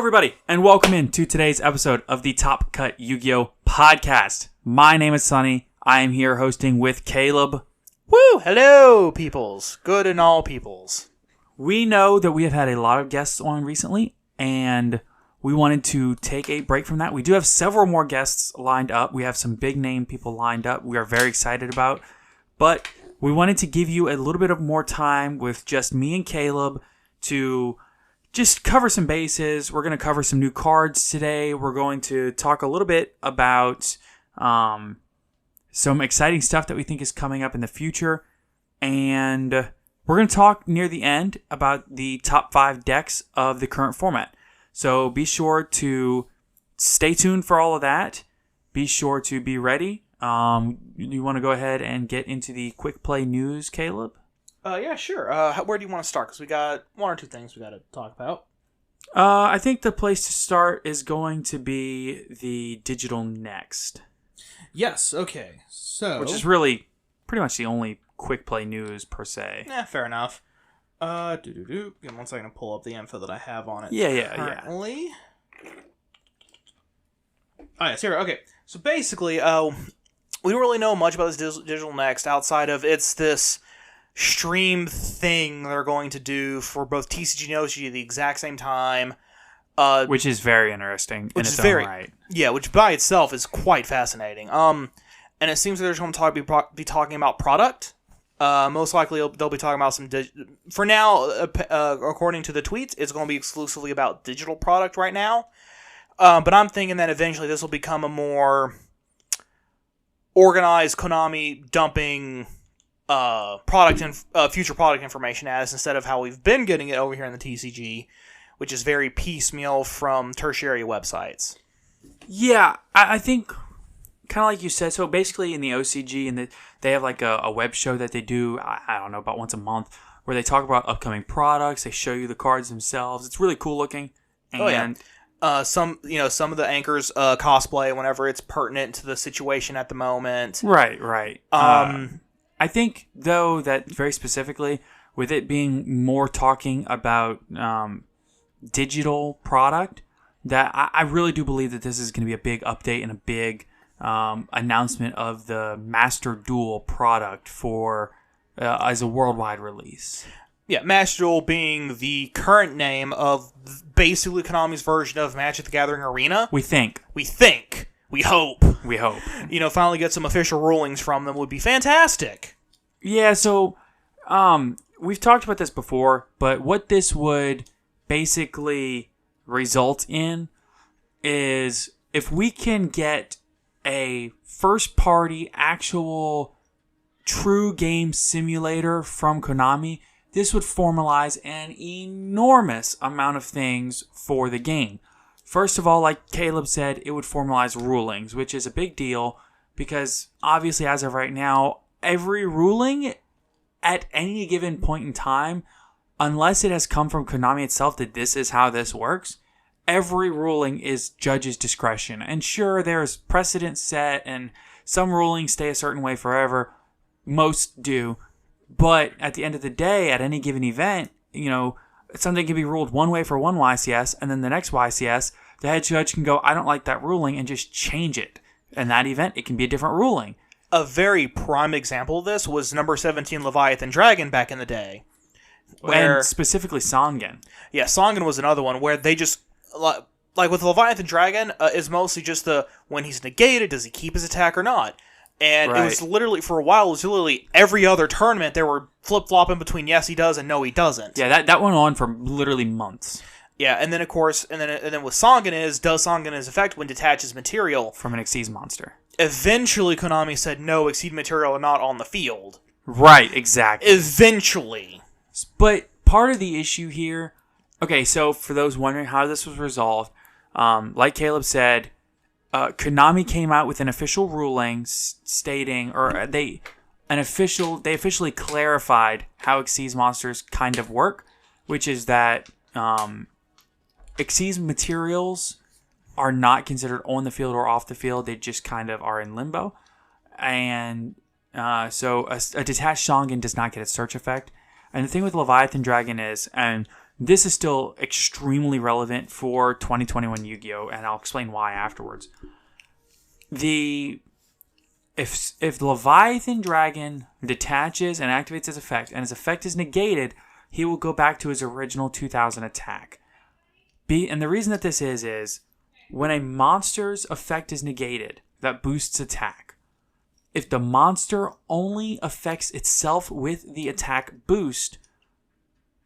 everybody, and welcome in to today's episode of the Top Cut Yu-Gi-Oh! Podcast. My name is Sunny. I am here hosting with Caleb. Woo! Hello, peoples. Good and all peoples. We know that we have had a lot of guests on recently, and we wanted to take a break from that. We do have several more guests lined up. We have some big name people lined up we are very excited about, but we wanted to give you a little bit of more time with just me and Caleb to just cover some bases. We're going to cover some new cards today. We're going to talk a little bit about some exciting stuff that we think is coming up in the future. And we're going to talk near the end about the top 5 decks of the current format. So be sure to stay tuned for all of that. Be sure to be ready. You want to go ahead and get into the quick play news, Caleb? Yeah, sure. Where do you want to start? Because we got one or two things we got to talk about. I think the place to start is going to be the digital next. Yes, okay. So, which is really pretty much the only quick play news per se. Fair enough. Give me 1 second to pull up the info that I have on it. Yeah. Currently. Oh, yes, here. Okay. So basically, we don't really know much about this digital next outside of it's this stream thing they're going to do for both TCG and OCG at the exact same time. Which is very interesting in its own right. Yeah, which by itself is quite fascinating. And it seems like they're going to be talking about product. Most likely they'll be talking about some... For now, according to the tweets, it's going to be exclusively about digital product right now. But I'm thinking that eventually this will become a more organized Konami dumping future product information as instead of how we've been getting it over here in the TCG, which is very piecemeal from tertiary websites. Yeah, I think kind of like you said. So basically, in the OCG, and they have like a web show that they do. I don't know, about once a month, where they talk about upcoming products. They show you the cards themselves. It's really cool looking. And some of the anchors cosplay whenever it's pertinent to the situation at the moment. Right. I think, though, that very specifically, with it being more talking about digital product, that I really do believe that this is going to be a big update and a big announcement of the Master Duel product for as a worldwide release. Yeah, Master Duel being the current name of basically Konami's version of Magic the Gathering Arena. We think. We hope. Finally get some official rulings from them would be fantastic. Yeah, so we've talked about this before, but what this would basically result in is if we can get a first-party, actual, true game simulator from Konami, this would formalize an enormous amount of things for the game. First of all, like Caleb said, it would formalize rulings, which is a big deal because obviously as of right now, every ruling at any given point in time, unless it has come from Konami itself that this is how this works, every ruling is judge's discretion. And sure, there's precedent set and some rulings stay a certain way forever. Most do. But at the end of the day, at any given event, something can be ruled one way for one YCS, and then the next YCS, the head judge can go, I don't like that ruling, and just change it. And that event, it can be a different ruling. A very prime example of this was number 17 Leviathan Dragon back in the day. And specifically Songen. Yeah, Songen was another one where they just... Like with Leviathan Dragon, is mostly just when he's negated, does he keep his attack or not? And It was literally, for a while, every other tournament, there were flip-flopping between yes, he does, and no, he doesn't. Yeah, that went on for literally months. Yeah, and then, of course, and then with Songen does Songen's effect when detaches material from an Xyz monster? Eventually, Konami said, no, Xyz material are not on the field. Right, exactly. Eventually. But part of the issue here... Okay, so for those wondering how this was resolved, like Caleb said... Konami came out with an official ruling stating, or they officially clarified how Xyz monsters kind of work, which is that Xyz materials are not considered on the field or off the field. They just kind of are in limbo. And so a detached Songen does not get a search effect. And the thing with Leviathan Dragon is, and this is still extremely relevant for 2021 Yu-Gi-Oh! And I'll explain why afterwards. If Leviathan Dragon detaches and activates his effect, and his effect is negated, he will go back to his original 2000 attack. And the reason that this is when a monster's effect is negated, that boosts attack. If the monster only affects itself with the attack boost,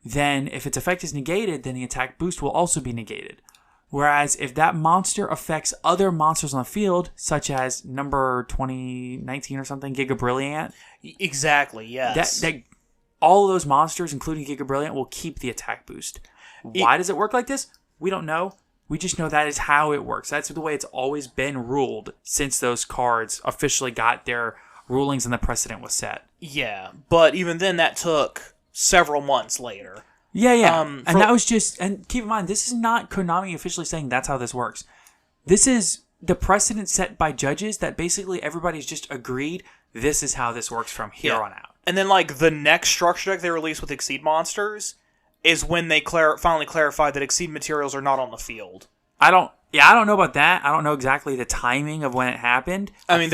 then if its effect is negated, then the attack boost will also be negated. Whereas if that monster affects other monsters on the field, such as number 2019 or something, Giga Brilliant. Exactly, yes. That all of those monsters, including Giga Brilliant, will keep the attack boost. Why does it work like this? We don't know. We just know that is how it works. That's the way it's always been ruled since those cards officially got their rulings and the precedent was set. Yeah, but even then that took several months later. Yeah. And that was just... And keep in mind, this is not Konami officially saying that's how this works. This is the precedent set by judges that basically everybody's just agreed this is how this works from here on out. And then, like, the next structure deck they released with Exceed Monsters is when they finally clarified that Exceed materials are not on the field. I don't know about that. I don't know exactly the timing of when it happened. I mean,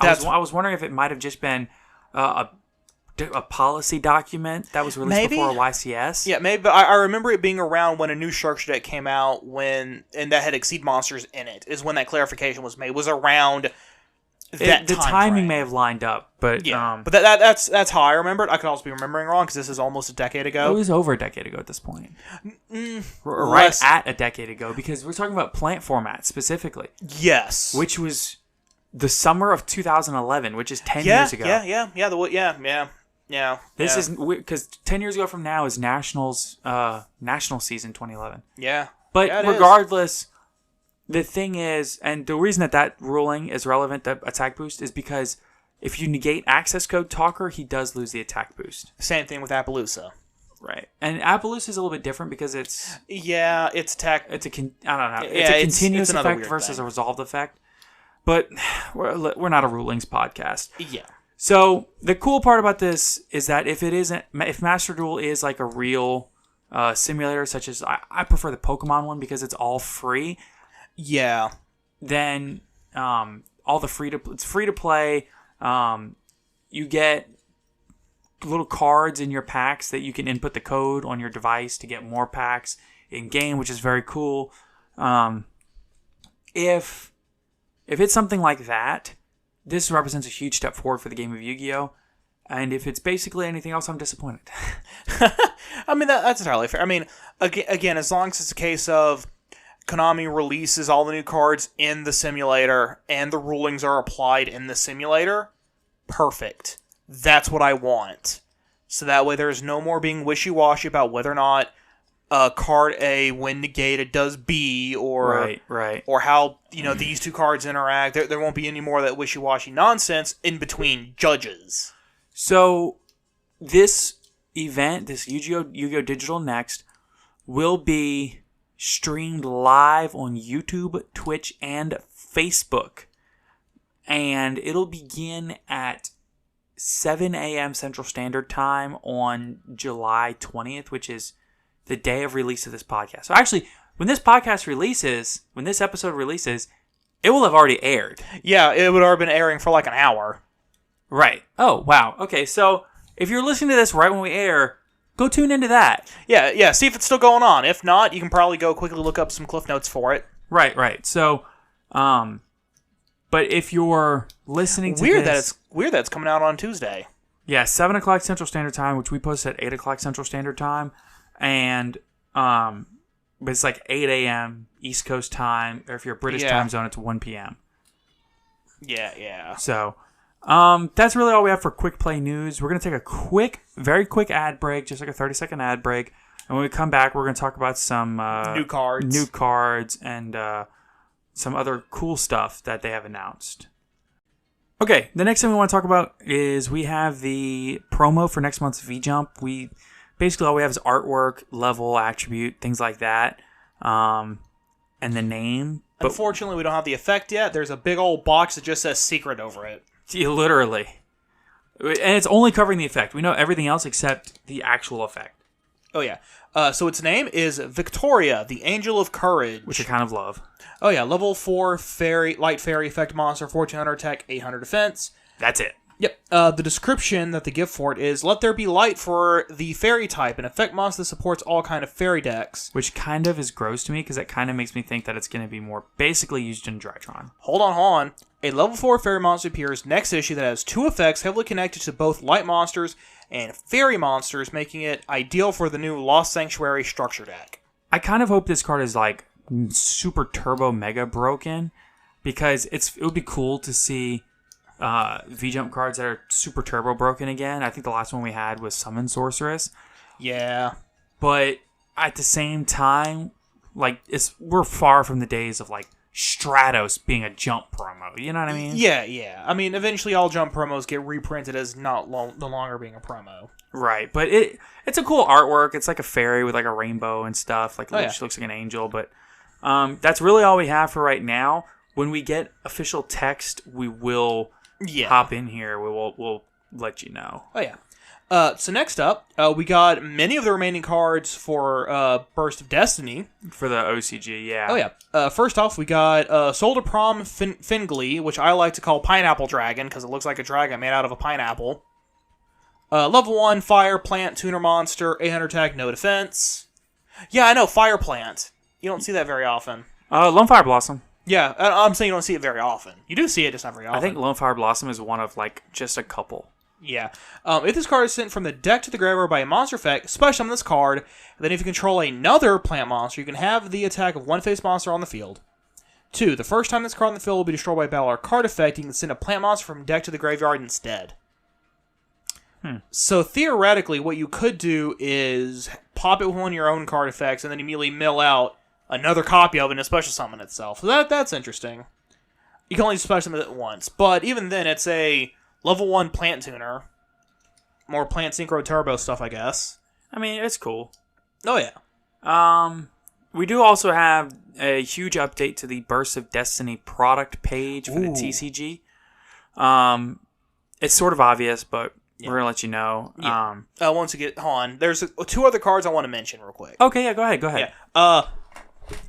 I was wondering if it might have just been a policy document that was released before YCS. Yeah, maybe. But I remember it being around when a new structure deck came out and that had Exceed Monsters in it. Is when that clarification was made. It was around that the timing may have lined up, but but that's how I remember it. I could also be remembering wrong because this is almost a decade ago. It was over a decade ago at this point. Right at a decade ago, because we're talking about plant format specifically. Yes, which was the summer of 2011, which is 10 years ago. Yeah. This is because 10 years ago from now is national season 2011. Yeah, but regardless. The thing is, and the reason that ruling is relevant, the attack boost, is because if you negate access code Talker, he does lose the attack boost. Same thing with Appaloosa. Right. And Appaloosa is a little bit different because it's... Yeah, it's attack... I don't know. It's a continuous effect versus a resolved effect. But we're not a rulings podcast. Yeah. So the cool part about this is that if Master Duel is like a real simulator, such as... I prefer the Pokemon one because it's all free. Yeah. Then it's free to play. You get little cards in your packs that you can input the code on your device to get more packs in game, which is very cool. If it's something like that, this represents a huge step forward for the game of Yu-Gi-Oh! And if it's basically anything else, I'm disappointed. I mean, that's entirely fair. I mean, again, as long as it's a case of Konami releases all the new cards in the simulator and the rulings are applied in the simulator, perfect. That's what I want. So that way there's no more being wishy-washy about whether or not card A, when negated, does B, or right. or how these two cards interact. There won't be any more of that wishy-washy nonsense in between judges. So this event, this Yu-Gi-Oh! Digital Next, will be streamed live on YouTube, Twitch, and Facebook. And it'll begin at 7 a.m. Central Standard Time on July 20th, which is the day of release of this podcast. So actually, when this episode releases, it will have already aired. Yeah, it would have been airing for like an hour. Right. Oh, wow. Okay, so if you're listening to this right when we air, go tune into that. Yeah, see if it's still going on. If not, you can probably go quickly look up some cliff notes for it. Right. So, but if you're listening to this... Weird that it's coming out on Tuesday. Yeah, 7 o'clock Central Standard Time, which we post at 8 o'clock Central Standard Time. And, but it's like 8 a.m. East Coast time, or if you're British time zone, it's 1 p.m. Yeah. So... that's really all we have for quick play news. We're going to take a very quick ad break, just like a 30-second ad break. And when we come back, we're going to talk about some new cards and some other cool stuff that they have announced. Okay, the next thing we want to talk about is we have the promo for next month's V-Jump. Basically all we have is artwork, level, attribute, things like that, and the name. Unfortunately, we don't have the effect yet. There's a big old box that just says secret over it. Yeah, literally. And it's only covering the effect. We know everything else except the actual effect. Oh, yeah. So its name is Victoria, the Angel of Courage. Which I kind of love. Oh, yeah. Level 4 light fairy effect monster, 1400 attack, 800 defense. That's it. Yep. The description that they give for it is, let there be light for the fairy type, an effect monster that supports all kind of fairy decks. Which kind of is gross to me, because that kind of makes me think that it's going to be more basically used in Drytron. Hold on. A level 4 fairy monster appears next issue that has 2 effects heavily connected to both light monsters and fairy monsters, making it ideal for the new Lost Sanctuary structure deck. I kind of hope this card is like super turbo mega broken, because it would be cool to see V-Jump cards that are super turbo broken again. I think the last one we had was Summon Sorceress. Yeah. But at the same time, like we're far from the days of like Stratos being a jump promo. You know what I mean? Yeah. I mean, eventually all jump promos get reprinted as no longer being a promo. Right, but it's a cool artwork. It's like a fairy with like a rainbow and stuff. Like it looks like an angel. But that's really all we have for right now. When we get official text, we will hop in here. We'll let you know. Oh yeah. So next up, we got many of the remaining cards for Burst of Destiny. For the OCG, yeah. Oh yeah. First off, we got Soul to Prom Fingly, which I like to call Pineapple Dragon because it looks like a dragon made out of a pineapple. Level 1 Fire Plant Tuner Monster, 800 attack, no defense. Yeah, I know, Fire Plant. You don't see that very often. Lone Fire Blossom. Yeah, I'm saying you don't see it very often. You do see it, just not very often. I think Lone Fire Blossom is one of like just a couple. Yeah. If this card is sent from the deck to the graveyard by a monster effect, special summon this card, then if you control another plant monster, you can have the attack of one face monster on the field. 2. The first time this card on the field will be destroyed by a battle or card effect, you can send a plant monster from deck to the graveyard instead. So theoretically, what you could do is pop it with one of your own card effects, and then immediately mill out another copy of it and special summon itself. So that's interesting. You can only special summon it once, but even then, it's a level 1 plant tuner. More plant synchro turbo stuff, I guess. I mean, it's cool. Oh, yeah. We do also have a huge update to the Burst of Destiny product page for the TCG. It's sort of obvious, but we're going to let you know. Yeah. Once you get on, there's 2 other cards I want to mention real quick. Okay, yeah, go ahead. Yeah.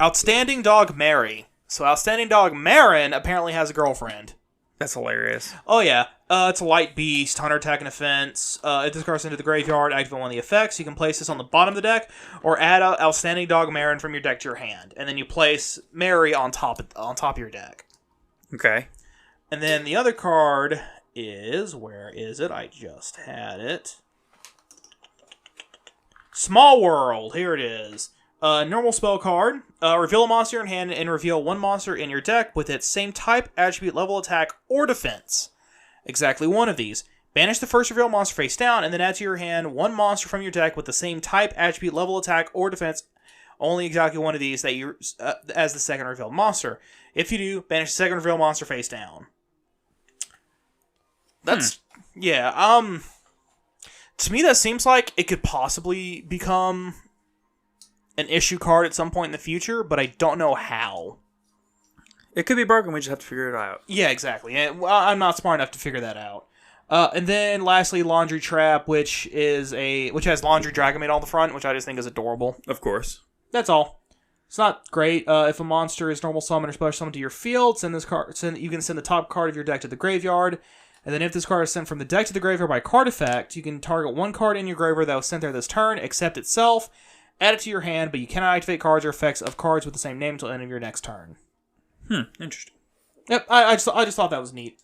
Outstanding Dog Mary. So Outstanding Dog Marin apparently has a girlfriend. That's hilarious. Oh, yeah. It's a light beast, 100 attack and defense. If this card's into the graveyard, activate one of the effects. You can place this on the bottom of the deck, or add Outstanding Dog Marin from your deck to your hand. And then you place Mary on top of your deck. Okay. And then the other card is... Where is it? I just had it. Small World. Here it is. Normal spell card. Reveal a monster in hand and reveal one monster in your deck with its same type, attribute, level, attack, or defense. Exactly one of these. Banish the first reveal monster face down, and then add to your hand one monster from your deck with the same type, attribute, level, attack, or defense. Only exactly one of these that you as the second revealed monster. If you do, banish the second revealed monster face down. That's yeah. To me, that seems like it could possibly become an issue card at some point in the future, but I don't know how. It could be broken. We just have to figure it out. Yeah, exactly. And I'm not smart enough to figure that out. And then lastly, Laundry Trap, which has Laundry Dragonmaid on the front, which I just think is adorable. Of course. That's all. It's not great. If a monster is normal summon or special summon to your field, you can send the top card of your deck to the graveyard. And then if this card is sent from the deck to the graveyard by card effect, you can target one card in your graveyard that was sent there this turn, except itself, add it to your hand, but you cannot activate cards or effects of cards with the same name until the end of your next turn. Interesting. Yep, I just thought that was neat.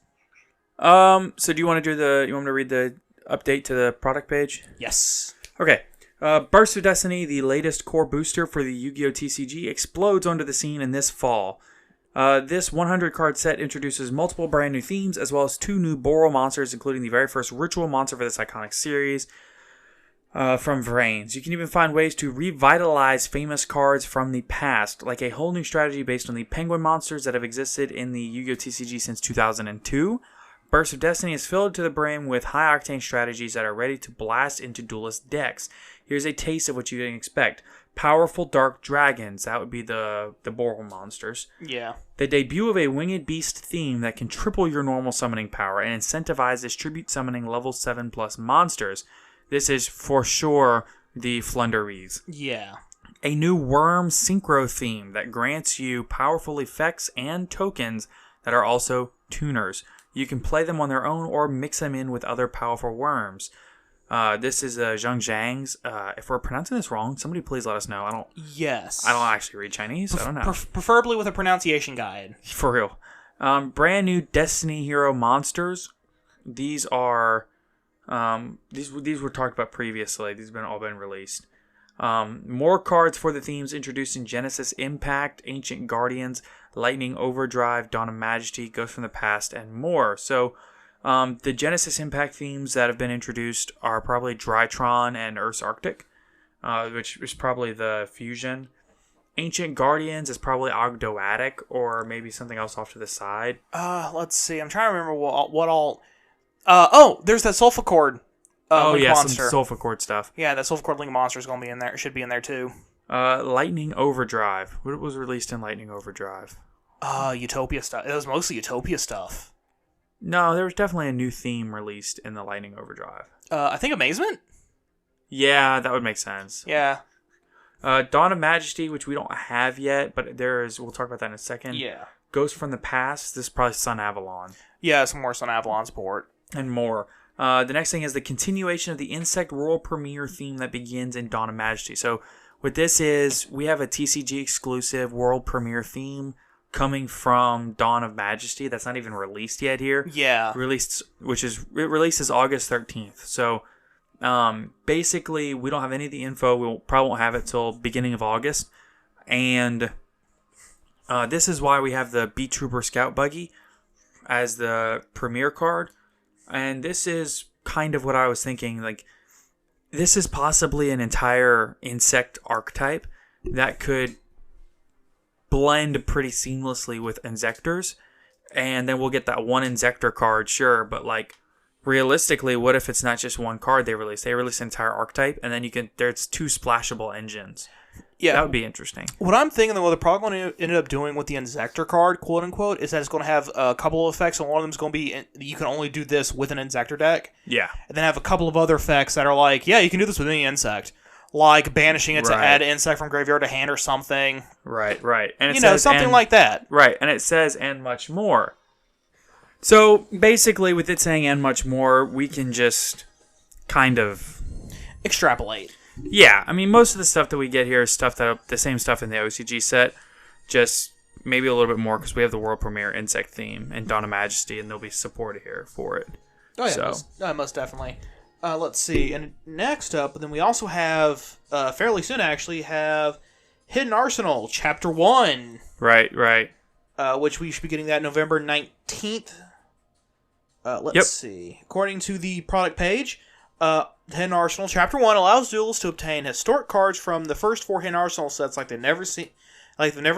So do you want to you want me to read the update to the product page? Yes. Okay. Burst of Destiny, the latest core booster for the Yu-Gi-Oh! TCG, explodes onto the scene in this fall. This 100-card set introduces multiple brand new themes, as well as 2 new Boral monsters, including the very first ritual monster for this iconic series from Vrains. You can even find ways to revitalize famous cards from the past, like a whole new strategy based on the penguin monsters that have existed in the Yu-Gi-Oh! TCG since 2002. Burst of Destiny is filled to the brim with high-octane strategies that are ready to blast into duelist decks. Here's a taste of what you can expect. Powerful Dark Dragons, that would be the Boral monsters. Yeah. The debut of a winged beast theme that can triple your normal summoning power and incentivizes tribute summoning level 7+ monsters. This is for sure the Flunderies. Yeah. A new Worm Synchro theme that grants you powerful effects and tokens that are also tuners. You can play them on their own or mix them in with other powerful worms. This is Zhang Zhang's. If we're pronouncing this wrong, somebody please let us know. I don't actually read Chinese. I don't know. Preferably with a pronunciation guide. For real. Brand new Destiny Hero monsters. These are these were talked about previously. These have all been released. More cards for the themes introduced in Genesis Impact, Ancient Guardians, Lightning Overdrive, Dawn of Majesty, Ghost from the Past, and more. So, the Genesis Impact themes that have been introduced are probably Drytron and Earth's Arctic, which is probably the fusion. Ancient Guardians is probably Ogdoadic, or maybe something else off to the side. Let's see. I'm trying to remember what all... there's that Sulfur monster. Some Sulfur stuff. Yeah, that Sulfur Link monster is going to be in there. It should be in there too. Lightning Overdrive. What was released in Lightning Overdrive? Utopia stuff. It was mostly Utopia stuff. No, there was definitely a new theme released in the Lightning Overdrive. I think Amazement? Yeah, that would make sense. Yeah. Dawn of Majesty, which we don't have yet, but we'll talk about that in a second. Yeah. Ghost from the Past. This is probably Sun Avalon. Yeah, some more Sun Avalon support. And more. The next thing is the continuation of the Insect World Premiere theme that begins in Dawn of Majesty. So what this is, we have a TCG exclusive World Premiere theme coming from Dawn of Majesty that's not even released yet here. Yeah. It releases August 13th. So basically we don't have any of the info. We probably won't have it till beginning of August. And this is why we have the Beat Trooper Scout Buggy as the premiere card. And this is kind of what I was thinking. Like, this is possibly an entire insect archetype that could blend pretty seamlessly with Insectors. And then we'll get that one Insector card, sure. But, like, realistically, what if it's not just one card they release? They release an entire archetype, and then there's 2 splashable engines. Yeah, that would be interesting. What I'm thinking, though, what they're probably going to end up doing with the Insector card, quote unquote, is that it's going to have a couple of effects, and one of them is going to be you can only do this with an Insector deck. Yeah. And then have a couple of other effects that are like, yeah, you can do this with any insect. Like banishing it to add insect from graveyard to hand or something. Right. And it says, something like that. Right, and it says, and much more. So, basically, with it saying, and much more, we can just kind of extrapolate. Yeah, I mean, most of the stuff that we get here is the same stuff in the OCG set, just maybe a little bit more because we have the world premiere insect theme and Dawn of Majesty, and there'll be support here for it. Oh yeah, most definitely. Let's see, and next up, then we also have fairly soon actually have Hidden Arsenal Chapter 1. Right. Which we should be getting that November 19th. Let's see. According to the product page, Hidden Arsenal Chapter 1 allows duelists to obtain historic cards from the first 4 Hidden Arsenal sets like they've never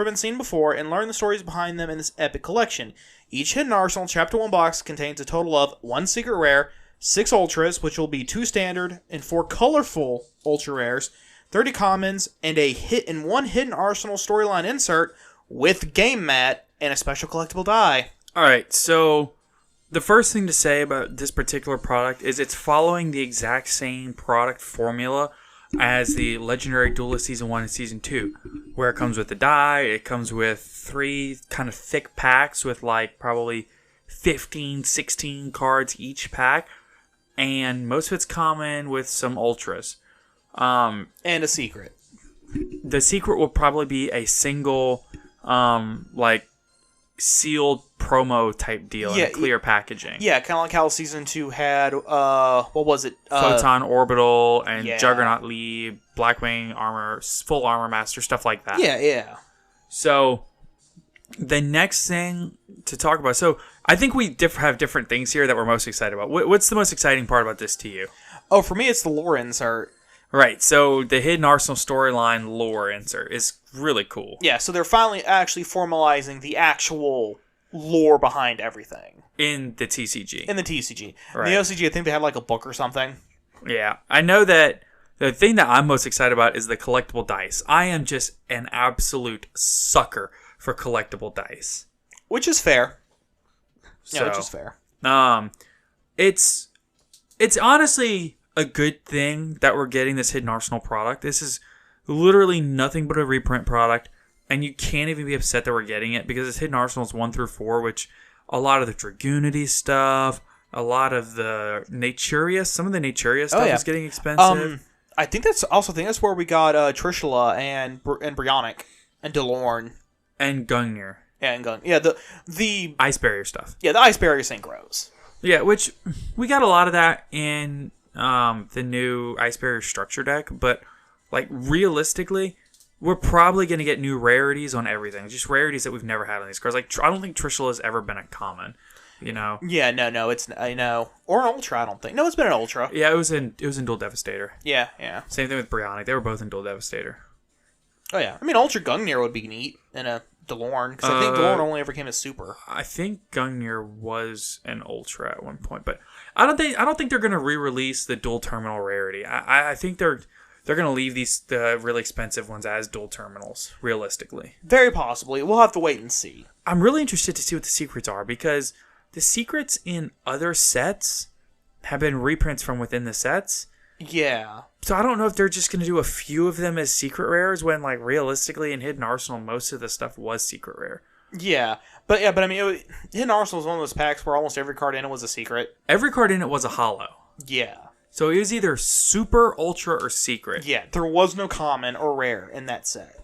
been seen before, and learn the stories behind them in this epic collection. Each Hidden Arsenal Chapter 1 box contains a total of 1 secret rare, 6 ultras, which will be 2 standard, and 4 colorful ultra rares, 30 commons, and one Hidden Arsenal storyline insert with game mat and a special collectible die. Alright, so the first thing to say about this particular product is it's following the exact same product formula as the Legendary Duelist Season 1 and Season 2, where it comes with the die, it comes with 3 kind of thick packs with like probably 15, 16 cards each pack, and most of it's common with some ultras. And a secret. The secret will probably be a single, sealed promo type deal in clear packaging. Yeah, kind of like how Season 2 had, what was it? Photon Orbital and Juggernaut Lee, Blackwing Armor, Full Armor Master, stuff like that. Yeah. So, the next thing to talk about, so I think we have different things here that we're most excited about. What's the most exciting part about this to you? Oh, for me, it's the lore insert. Right, so the Hidden Arsenal storyline lore insert is really cool. Yeah, so they're finally actually formalizing the actual lore behind everything. In the TCG. Right. In the OCG, I think they had like a book or something. Yeah, I know that the thing that I'm most excited about is the collectible dice. I am just an absolute sucker for collectible dice. Which is fair. It's honestly a good thing that we're getting this Hidden Arsenal product. This is literally nothing but a reprint product, and you can't even be upset that we're getting it because it's Hidden Arsenals 1 through 4, which a lot of the Dragoonity stuff, a lot of the Naturia, some of the Naturia stuff is getting expensive. I think that's where we got Trishula and Brionic and DeLorne and Gungnir. And Gun. Yeah, the Ice Barrier stuff. Yeah, the Ice Barrier Synchros. Yeah, which we got a lot of that in the new Ice Barrier structure deck, but like realistically, we're probably going to get new rarities on everything. Just rarities that we've never had on these cards. Like I don't think Trishula has ever been a common. You know? Yeah, no, it's I know, or an Ultra. I don't think. No, it's been an Ultra. Yeah, it was in Dual Devastator. Yeah. Same thing with Brionic. They were both in Dual Devastator. Oh yeah, I mean Ultra Gungnir would be neat in a DeLorne because I think DeLorne only ever came as Super. I think Gungnir was an Ultra at one point, but I don't think they're going to re-release the Dual Terminal rarity. I think they're going to leave the really expensive ones as Dual Terminals. Realistically, very possibly. We'll have to wait and see. I'm really interested to see what the secrets are because the secrets in other sets have been reprints from within the sets. Yeah. So I don't know if they're just going to do a few of them as secret rares when, like, realistically in Hidden Arsenal, most of the stuff was secret rare. Yeah. But I mean, Hidden Arsenal was one of those packs where almost every card in it was a secret. Every card in it was a holo. Yeah. So it was either super, ultra, or secret. Yeah, there was no common or rare in that set.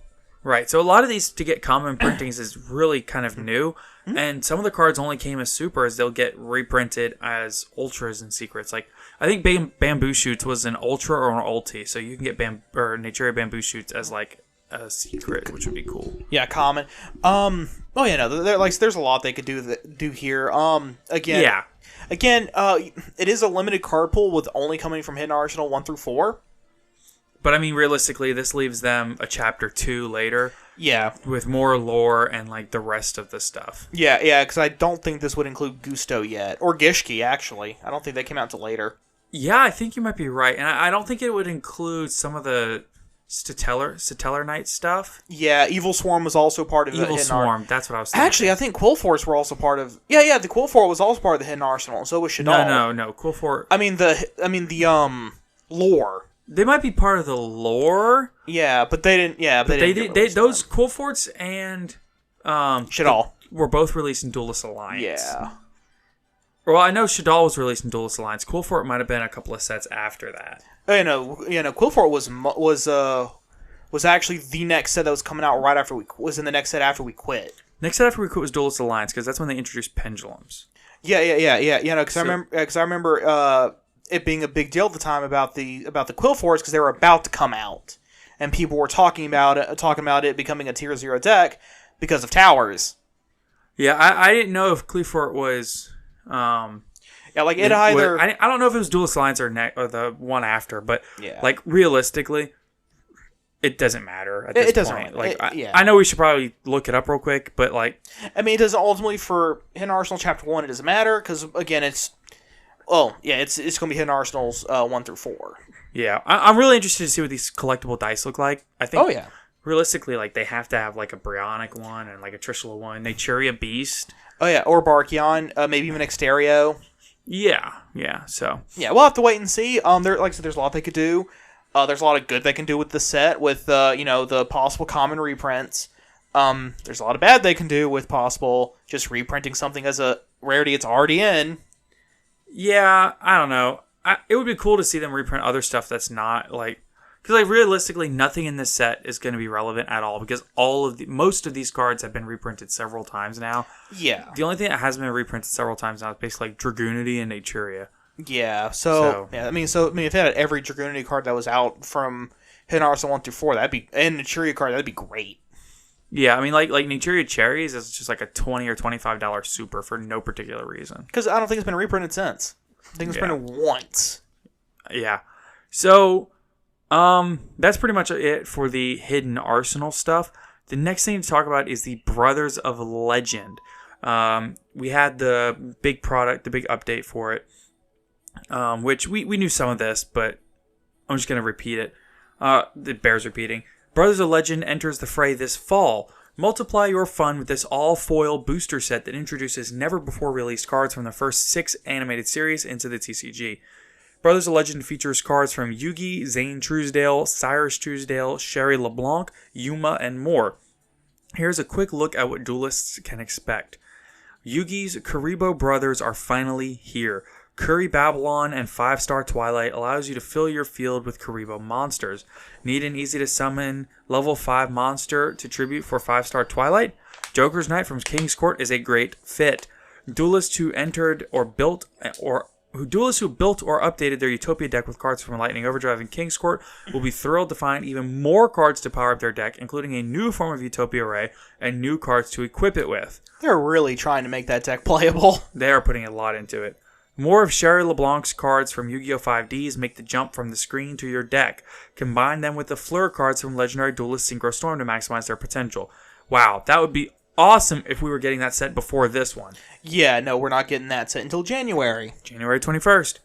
Right, so a lot of these to get common printings is really kind of new, and some of the cards only came as supers. They'll get reprinted as ultras and secrets. Like I think Bamboo Shoots was an ultra or an ulti, so you can get Naturia Bamboo Shoots as like a secret, which would be cool. Yeah, common. Oh yeah, no, there's a lot they could do here. Again, it is a limited card pool with only coming from Hidden Arsenal 1 through 4. But I mean, realistically, this leaves them a chapter 2 later. Yeah. With more lore and like the rest of the stuff. Yeah, because I don't think this would include Gusto yet. Or Gishki, actually. I don't think they came out until later. Yeah, I think you might be right. And I don't think it would include some of the Satellar Knight stuff. Yeah, Evil Swarm was also part of the Evil Swarm, that's what I was thinking. Actually, I think Quill Force were also part of... Yeah, the Quill Force was also part of the Hidden Arsenal, and so was Shadal. No, Quill Force... I mean the lore. They might be part of the lore. Yeah, but they didn't. Yeah, but they those Quill Forts and Shadal were both released in Duelist Alliance. Yeah. Well, I know Shadal was released in Duelist Alliance. Quill Fort might have been a couple of sets after that. Quill Fort was actually the next set that was coming out right after was in the next set after we quit. Next set after we quit was Duelist Alliance because that's when they introduced pendulums. Yeah. Because I remember it being a big deal at the time about the Quill Forts because they were about to come out, and people were talking about it becoming a tier 0 deck because of towers. Yeah, I didn't know if Cleafort was. I don't know if it was Duelist Alliance or the one after, but yeah. Like realistically, it doesn't matter at this it doesn't point. Really, Like I know we should probably look it up real quick, but like I mean, it doesn't ultimately for Hidden Arsenal Chapter 1. It doesn't matter because again, it's going to be Hidden Arsenals 1 through 4. Yeah, I'm really interested to see what these collectible dice look like. I think. Oh yeah. Realistically, like they have to have like a Brionic one and like a Trishula one, Naturia Beast. Oh yeah, or Barkion, maybe even Exterio. Yeah. So yeah, we'll have to wait and see. Like I said, there's a lot they could do. There's a lot of good they can do with the set, with the possible common reprints. There's a lot of bad they can do with possible just reprinting something as a rarity it's already in. Yeah, I don't know. It would be cool to see them reprint other stuff that's not like. Because like realistically, nothing in this set is going to be relevant at all because most of these cards have been reprinted several times now. Yeah. The only thing that hasn't been reprinted several times now is basically like Dragoonity and Naturia. Yeah. So yeah, I mean, if they had every Dragoonity card that was out from Hidden Arsenal 1 through 4, and Naturia card, that'd be great. Yeah, I mean, like Naturia Cherries is just like a $20 or $25 super for no particular reason. Because I don't think it's been reprinted since. I think it's been once. Yeah. So. That's pretty much it for the Hidden Arsenal stuff. The next thing to talk about is the Brothers of Legend. We had the big update for it, which we knew some of this, but I'm just going to repeat it. It bears repeating. Brothers of Legend enters the fray this fall. Multiply your fun with this all-foil booster set that introduces never-before-released cards from the first 6 animated series into the TCG. Brothers of Legend features cards from Yugi, Zane Truesdale, Cyrus Truesdale, Sherry LeBlanc, Yuma, and more. Here's a quick look at what duelists can expect. Yugi's Kuribo brothers are finally here. Curry Babylon and 5-star Twilight allows you to fill your field with Kuribo monsters. Need an easy-to-summon level 5 monster to tribute for 5-star Twilight? Joker's Knight from King's Court is a great fit. Duelists who built or updated their Utopia deck with cards from Lightning Overdrive and King's Court will be thrilled to find even more cards to power up their deck, including a new form of Utopia Array and new cards to equip it with. They're really trying to make that deck playable. They are putting a lot into it. More of Sherry LeBlanc's cards from Yu-Gi-Oh! 5Ds make the jump from the screen to your deck. Combine them with the Fleur cards from Legendary Duelist Synchro Storm to maximize their potential. Wow, that would be awesome if we were getting that set before this one. Yeah, no, we're not getting that set until January. January 21st.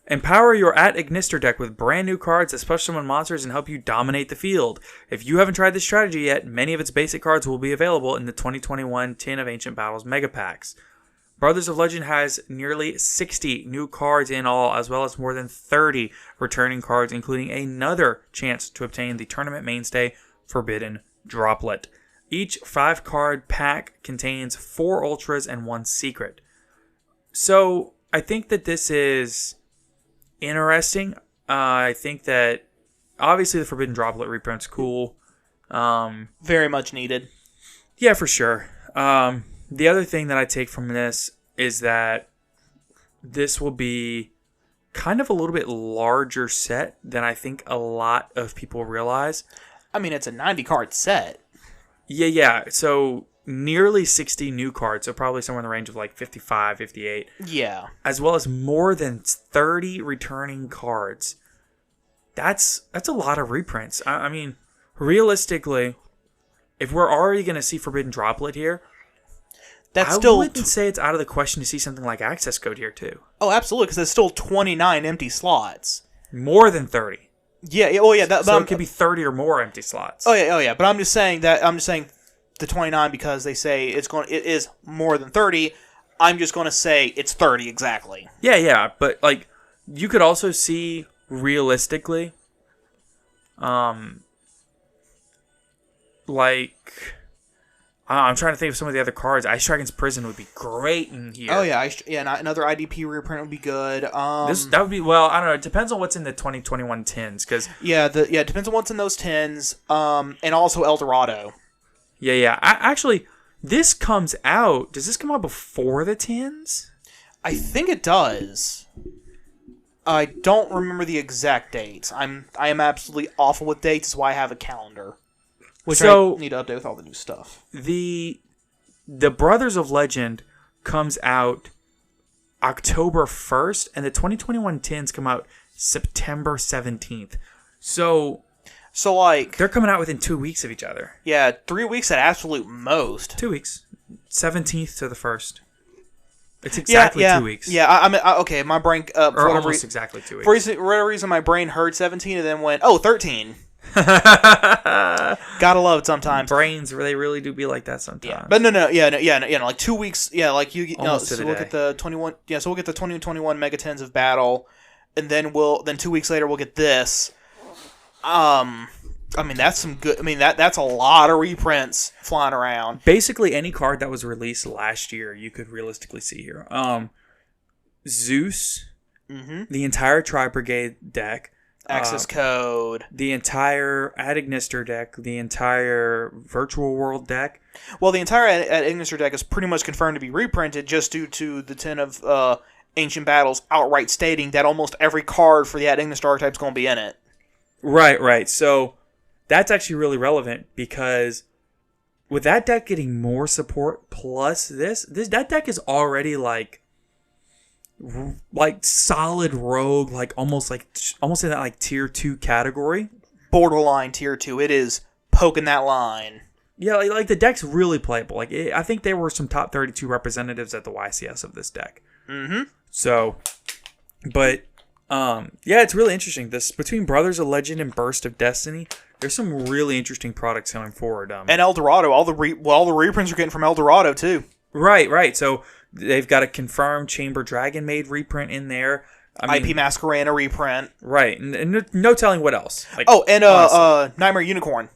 Empower your Ignister deck with brand new cards that special summon monsters and help you dominate the field. If you haven't tried this strategy yet, many of its basic cards will be available in the 2021 Tin of Ancient Battles Mega Packs. Brothers of Legend has nearly 60 new cards in all, as well as more than 30 returning cards, including another chance to obtain the tournament mainstay Forbidden Droplet. Each 5-card pack contains 4 Ultras and 1 Secret. So, I think that this is interesting. I think that, obviously, the Forbidden Droplet reprint's cool. Very much needed. Yeah, for sure. The other thing that I take from this is that this will be kind of a little bit larger set than I think a lot of people realize. I mean, it's a 90-card set. Yeah. So nearly 60 new cards, so probably somewhere in the range of like 55, 58. Yeah. As well as more than 30 returning cards. That's a lot of reprints. I mean, realistically, if we're already going to see Forbidden Droplet here, I wouldn't say it's out of the question to see something like Access Code here too. Oh, absolutely, because there's still 29 empty slots. More than 30. Yeah. Oh, yeah. So it could be 30 or more empty slots. Oh yeah. But I'm just saying the 29 because they say it is more than 30. I'm just going to say it's 30 exactly. Yeah. But like, you could also see realistically, like. I'm trying to think of some of the other cards. Ice Dragon's Prison would be great in here. Oh yeah, another IDP reprint would be good. That would be, well, I don't know. It depends on what's in the 2021 tins, because it depends on what's in those tins. And also El Dorado. Yeah. Actually, this comes out. Does this come out before the tins? I think it does. I don't remember the exact dates. I am absolutely awful with dates. That's why I have a calendar. Which I need to update with all the new stuff. The Brothers of Legend comes out October 1st, and the 2021 tins come out September 17th. So like, they're coming out within 2 weeks of each other. Yeah, 3 weeks at absolute most. 2 weeks. 17th to the 1st. It's exactly 2 weeks. Yeah, okay, my brain... or almost exactly 2 weeks. For whatever reason, my brain heard 17 and then went, 13. Gotta love it sometimes. Brains, they really do be like that sometimes. Yeah. But no, like 2 weeks. Yeah, like you. Almost so we'll get the 21. Yeah, so we'll get the 2021 Mega Tens of Battle, and then 2 weeks later we'll get this. I mean that's some good. I mean that's a lot of reprints flying around. Basically, any card that was released last year, you could realistically see here. Zeus, the entire Tri Brigade deck. Access Code. The entire Ad Ignister deck, the entire Virtual World deck. Well, the entire Ad Ignister deck is pretty much confirmed to be reprinted just due to the 10 of Ancient Battles outright stating that almost every card for the Ad Ignister archetype is going to be in it. Right. So that's actually really relevant because with that deck getting more support plus that deck is already like solid rogue, like almost in that like tier 2 category, borderline tier 2. It is poking that line. Yeah, like the deck's really playable. Like I think there were some top 32 representatives at the YCS of this deck. So, but yeah, it's really interesting. This between Brothers of Legend and Burst of Destiny, there's some really interesting products coming forward. And El Dorado, all the reprints are getting from El Dorado too. Right. So they've got a confirmed Chamber Dragon Maid reprint in there. I mean, IP Masquerade reprint. right, and no telling what else. Like, Nightmare Unicorn.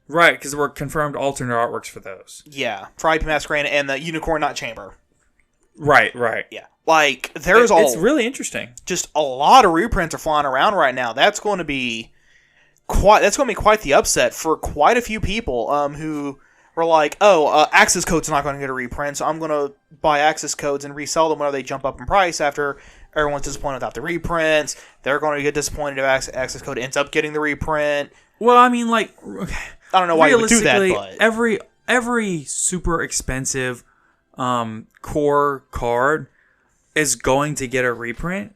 right, because there were confirmed alternate artworks for those. Yeah, for IP Masquerade and the Unicorn Not Chamber. Right. Yeah, like It's really interesting. Just a lot of reprints are flying around right now. That's going to be quite the upset for quite a few people who were like, Access Code's not going to get a reprint, so I'm going to buy Access Codes and resell them whenever they jump up in price after everyone's disappointed without the reprints. They're going to get disappointed if Access Code ends up getting the reprint. Well, I mean, like, I don't know why you would do that, but every super expensive core card is going to get a reprint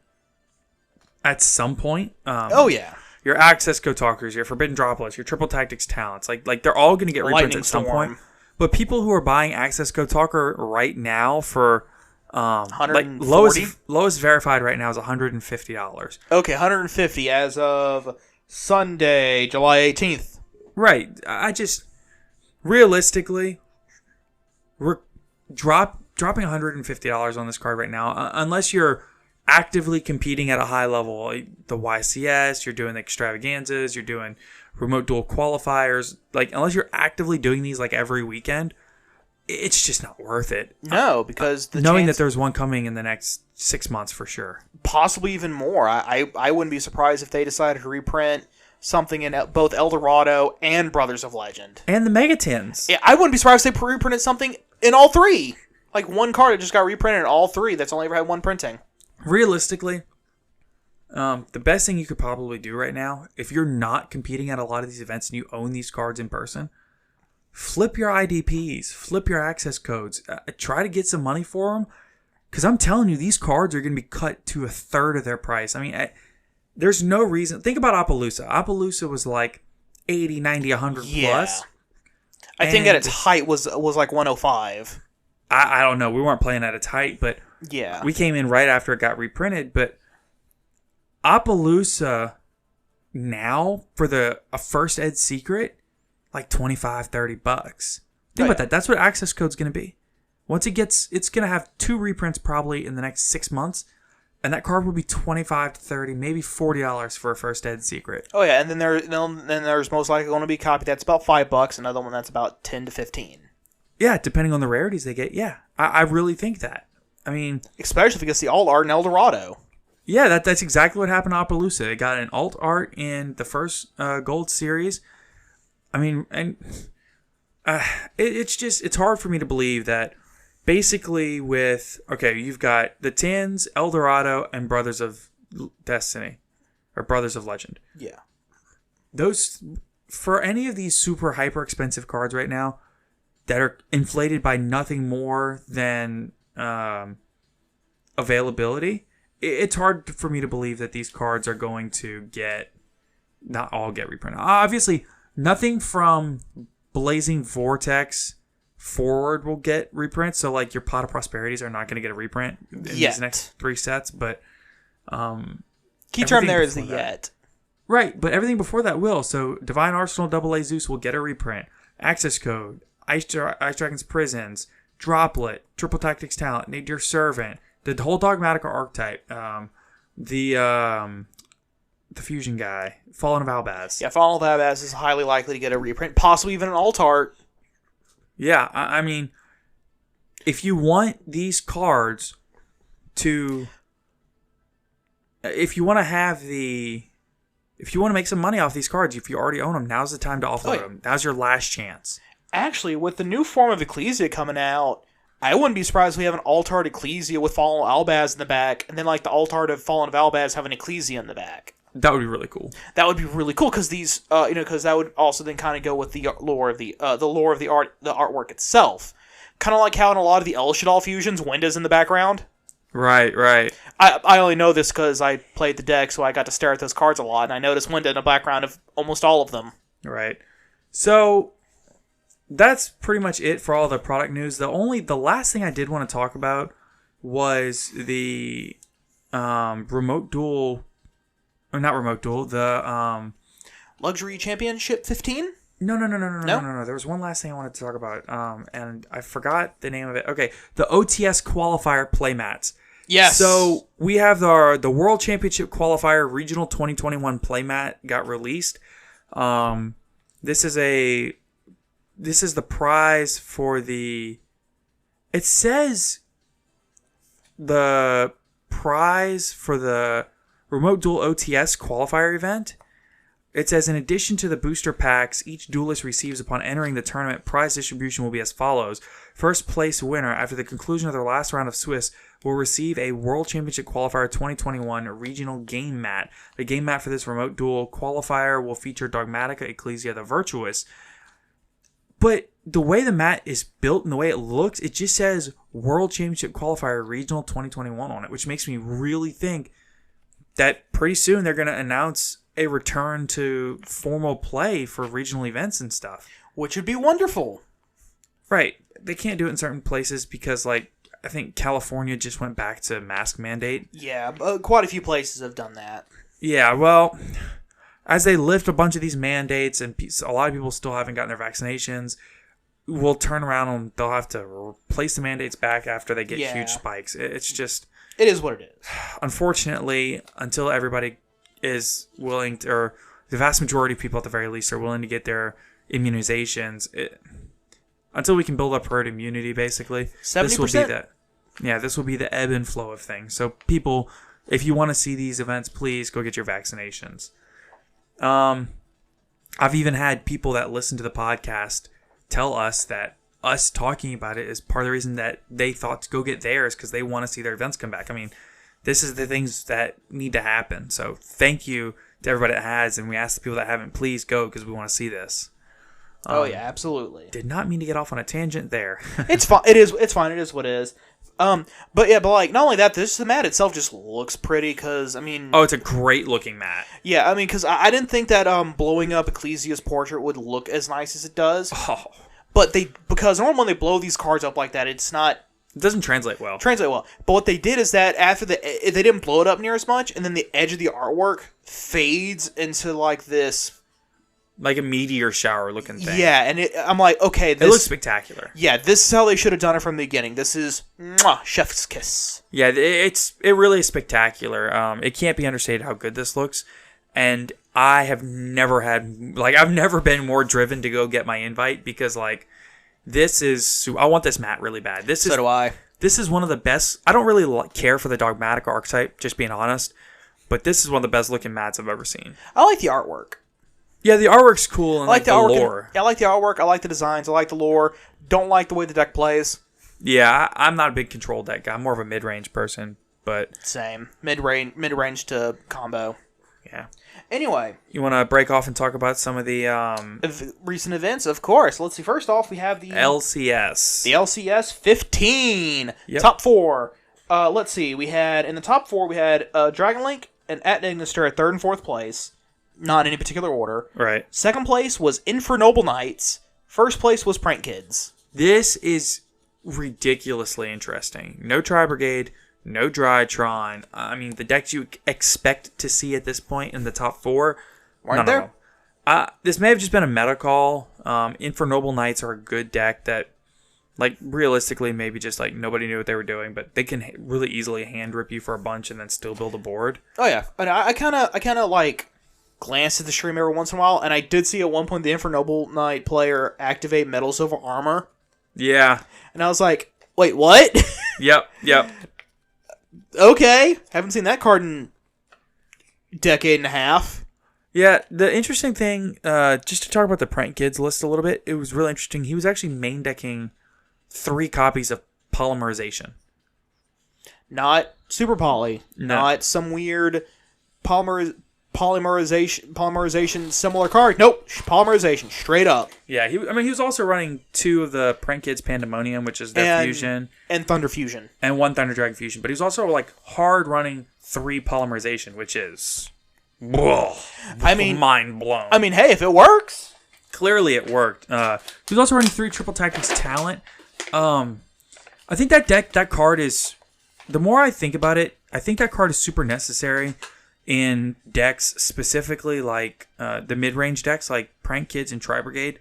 at some point. Yeah. Your Access Code Talkers, your Forbidden Droplets, your Triple Tactics Talents, like they're all going to get reprints at some point. But people who are buying Access Code Talker right now for lowest verified right now is $150. Okay, $150 as of Sunday, July 18th. Right. I just realistically, we're dropping $150 on this card right now, unless you're actively competing at a high level. The YCS, you're doing the extravaganzas, you're doing remote duel qualifiers. Like, unless you're actively doing these like every weekend, it's just not worth it. No, because knowing that there's one coming in the next 6 months for sure. Possibly even more. I wouldn't be surprised if they decided to reprint something in both El Dorado and Brothers of Legend. And the Megatins. Yeah, I wouldn't be surprised if they reprinted something in all three. Like one card that just got reprinted in all three that's only ever had one printing. Realistically, the best thing you could probably do right now, if you're not competing at a lot of these events and you own these cards in person, flip your IDPs, flip your access codes, try to get some money for them. Because I'm telling you, these cards are going to be cut to a third of their price. I mean, there's no reason. Think about Appaloosa. Appaloosa was like 80, 90, 100 plus. I think at its height was like 105. I don't know. We weren't playing at its height, but yeah, we came in right after it got reprinted. But Appaloosa now for a first ed secret, like $25, $30. Think about that. That's what access code's going to be. Once it's going to have 2 reprints probably in the next 6 months, and that card will be $25 to $30, maybe $40 for a first ed secret. Oh yeah, and then there's most likely going to be a copy that's about $5, another one that's about 10 to 15. Yeah, depending on the rarities they get. Yeah, I really think that. I mean, especially if it gets the alt art in El Dorado. Yeah, that's exactly what happened to Appaloosa. It got an alt art in the first gold series. I mean, and it's hard for me to believe that basically you've got the Tins, El Dorado, and Brothers of Destiny, or Brothers of Legend. Yeah. Those, for any of these super hyper expensive cards right now that are inflated by nothing more than availability, it's hard for me to believe that these cards are going to not all get reprinted. Obviously, nothing from Blazing Vortex forward will get reprints. So, like, your Pot of Prosperities are not going to get a reprint in these next 3 sets. But key term there is the yet. Right, but everything before that will. So, Divine Arsenal AA Zeus will get a reprint. Access Code, Ice Dragon's Prisons, Droplet, Triple Tactics Talent, Nadir Servant, the whole Dogmatica archetype, the fusion guy, Fallen of Albaz. Yeah, Fallen of Albaz is highly likely to get a reprint, possibly even an alt art. Yeah, I mean, if you want these cards if you want to make some money off these cards, if you already own them, now's the time to offload them. Now's your last chance. Actually, with the new form of Ecclesia coming out, I wouldn't be surprised if we have an alt art Ecclesia with Fallen of Albaz in the back, and then like the alt art of Fallen of Albaz having Ecclesia in the back. That would be really cool. That would be really cool because these, because that would also then kind of go with the lore of the artwork itself. Kind of like how in a lot of the El Shaddai fusions, Wenda's in the background. Right. I only know this because I played the deck, so I got to stare at those cards a lot, and I noticed Wenda in the background of almost all of them. Right. So that's pretty much it for all the product news. The last thing I did want to talk about was the remote duel. Or not remote duel. The Luxury Championship 15? No. There was one last thing I wanted to talk about, and I forgot the name of it. Okay, the OTS qualifier playmats. Yes. So we have the World Championship Qualifier Regional 2021 playmat got released. This is the prize for the. It says the prize for the Remote Duel OTS qualifier event. It says, in addition to the booster packs each duelist receives upon entering the tournament, prize distribution will be as follows. First place winner, after the conclusion of their last round of Swiss, will receive a World Championship Qualifier 2021 regional game mat. The game mat for this Remote Duel qualifier will feature Dogmatica Ecclesia the Virtuous. But the way the mat is built and the way it looks, it just says World Championship Qualifier Regional 2021 on it, which makes me really think that pretty soon they're going to announce a return to formal play for regional events and stuff. Which would be wonderful. Right. They can't do it in certain places because, like, I think California just went back to mask mandate. Yeah, quite a few places have done that. Yeah, well, as they lift a bunch of these mandates and a lot of people still haven't gotten their vaccinations, we'll turn around and they'll have to replace the mandates back after they get huge spikes. It's just... It is what it is. Unfortunately, until everybody is willing to, or the vast majority of people at the very least are willing to get their immunizations, until we can build up herd immunity, basically, 70%? This will be that. Yeah, this will be the ebb and flow of things. So people, if you want to see these events, please go get your vaccinations. I've even had people that listen to the podcast tell us that us talking about it is part of the reason that they thought to go get theirs because they want to see their events come back. I mean, this is the things that need to happen. So thank you to everybody that has, and we ask the people that haven't, please go because we want to see this. Oh yeah, absolutely. Did not mean to get off on a tangent there. It's fine. It's fine. It is what it is. But like, not only that, the mat itself just looks pretty. Because I mean, it's a great looking mat. Yeah, I mean, because I didn't think that blowing up Ecclesia's portrait would look as nice as it does. Oh. But because normally when they blow these cards up like that, it's not. It doesn't translate well. But what they did is that after they didn't blow it up near as much, and then the edge of the artwork fades into like this. Like a meteor shower looking thing. Yeah, and I'm like, okay, it looks spectacular. Yeah, this is how they should have done it from the beginning. This is chef's kiss. Yeah, it really is spectacular. It can't be understated how good this looks, and I have never I've never been more driven to go get my invite because this is I want this mat really bad. So do I. This is one of the best. I don't really care for the Dogmatic archetype, just being honest, but this is one of the best looking mats I've ever seen. I like the artwork. Yeah, the artwork's cool, and I like the lore. I like the artwork. I like the designs. I like the lore. Don't like the way the deck plays. Yeah, I'm not a big control deck guy. I'm more of a mid-range person, but... Same. Mid-range to combo. Yeah. Anyway. You want to break off and talk about some of the... recent events? Of course. Let's see. First off, we have the... LCS. The LCS 15. Yep. Top 4. Let's see. We had... In the top 4, we had Dragon Link and At Ignister at 3rd and 4th place. Not in any particular order. Right. 2nd place was Infernoble Knights. 1st place was Prank Kids. This is ridiculously interesting. No Tri-Brigade, no Drytron. I mean, the decks you expect to see at this point in the top 4. Weren't there? This may have just been a meta call. Infernoble Knights are a good deck that, realistically, maybe just, nobody knew what they were doing, but they can really easily hand rip you for a bunch and then still build a board. Oh, yeah. And I kind of glanced at the stream every once in a while, and I did see at one point the Infernoble Knight player activate Metal Silver Armor. Yeah. And I was like, wait, what? Yep. Okay. Haven't seen that card in a decade and a half. Yeah, the interesting thing, just to talk about the Prank Kids list a little bit, it was really interesting. He was actually main decking 3 copies of Polymerization. Not Super Poly. No. Not some weird polymerization similar card. Nope, polymerization straight up. Yeah, he was also running 2 of the Prank Kids Pandemonium, which is their fusion, and Thunder Fusion, and 1 Thunder Dragon fusion. But he was also hard running 3 Polymerization, which is mind blown. I mean, hey, if it works, clearly it worked. He was also running 3 Triple Tactics Talent. I think that card is. The more I think about it, I think that card is super necessary in decks, specifically the mid-range decks like Prank Kids and Tri-Brigade.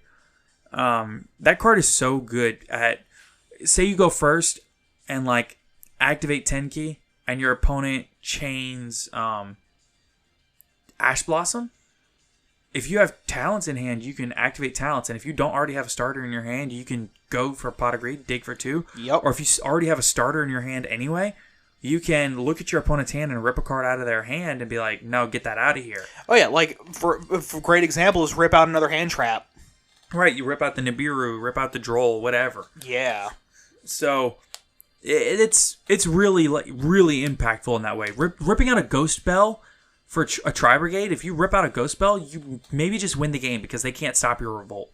That card is so good at, say you go first and activate 10 key, and your opponent chains Ash Blossom, if you have talents in hand, you can activate talents. And if you don't already have a starter in your hand, you can go for Pot of Greed, dig for 2. Yep. Or if you already have a starter in your hand anyway, you can look at your opponent's hand and rip a card out of their hand and be like, no, get that out of here. Oh, yeah. Like, for great example is rip out another hand trap. Right. You rip out the Nibiru, rip out the Droll, whatever. Yeah. So it's really really impactful in that way. Ripping out a Ghost Bell for a Tri-Brigade, if you rip out a Ghost Bell, you maybe just win the game because they can't stop your revolt.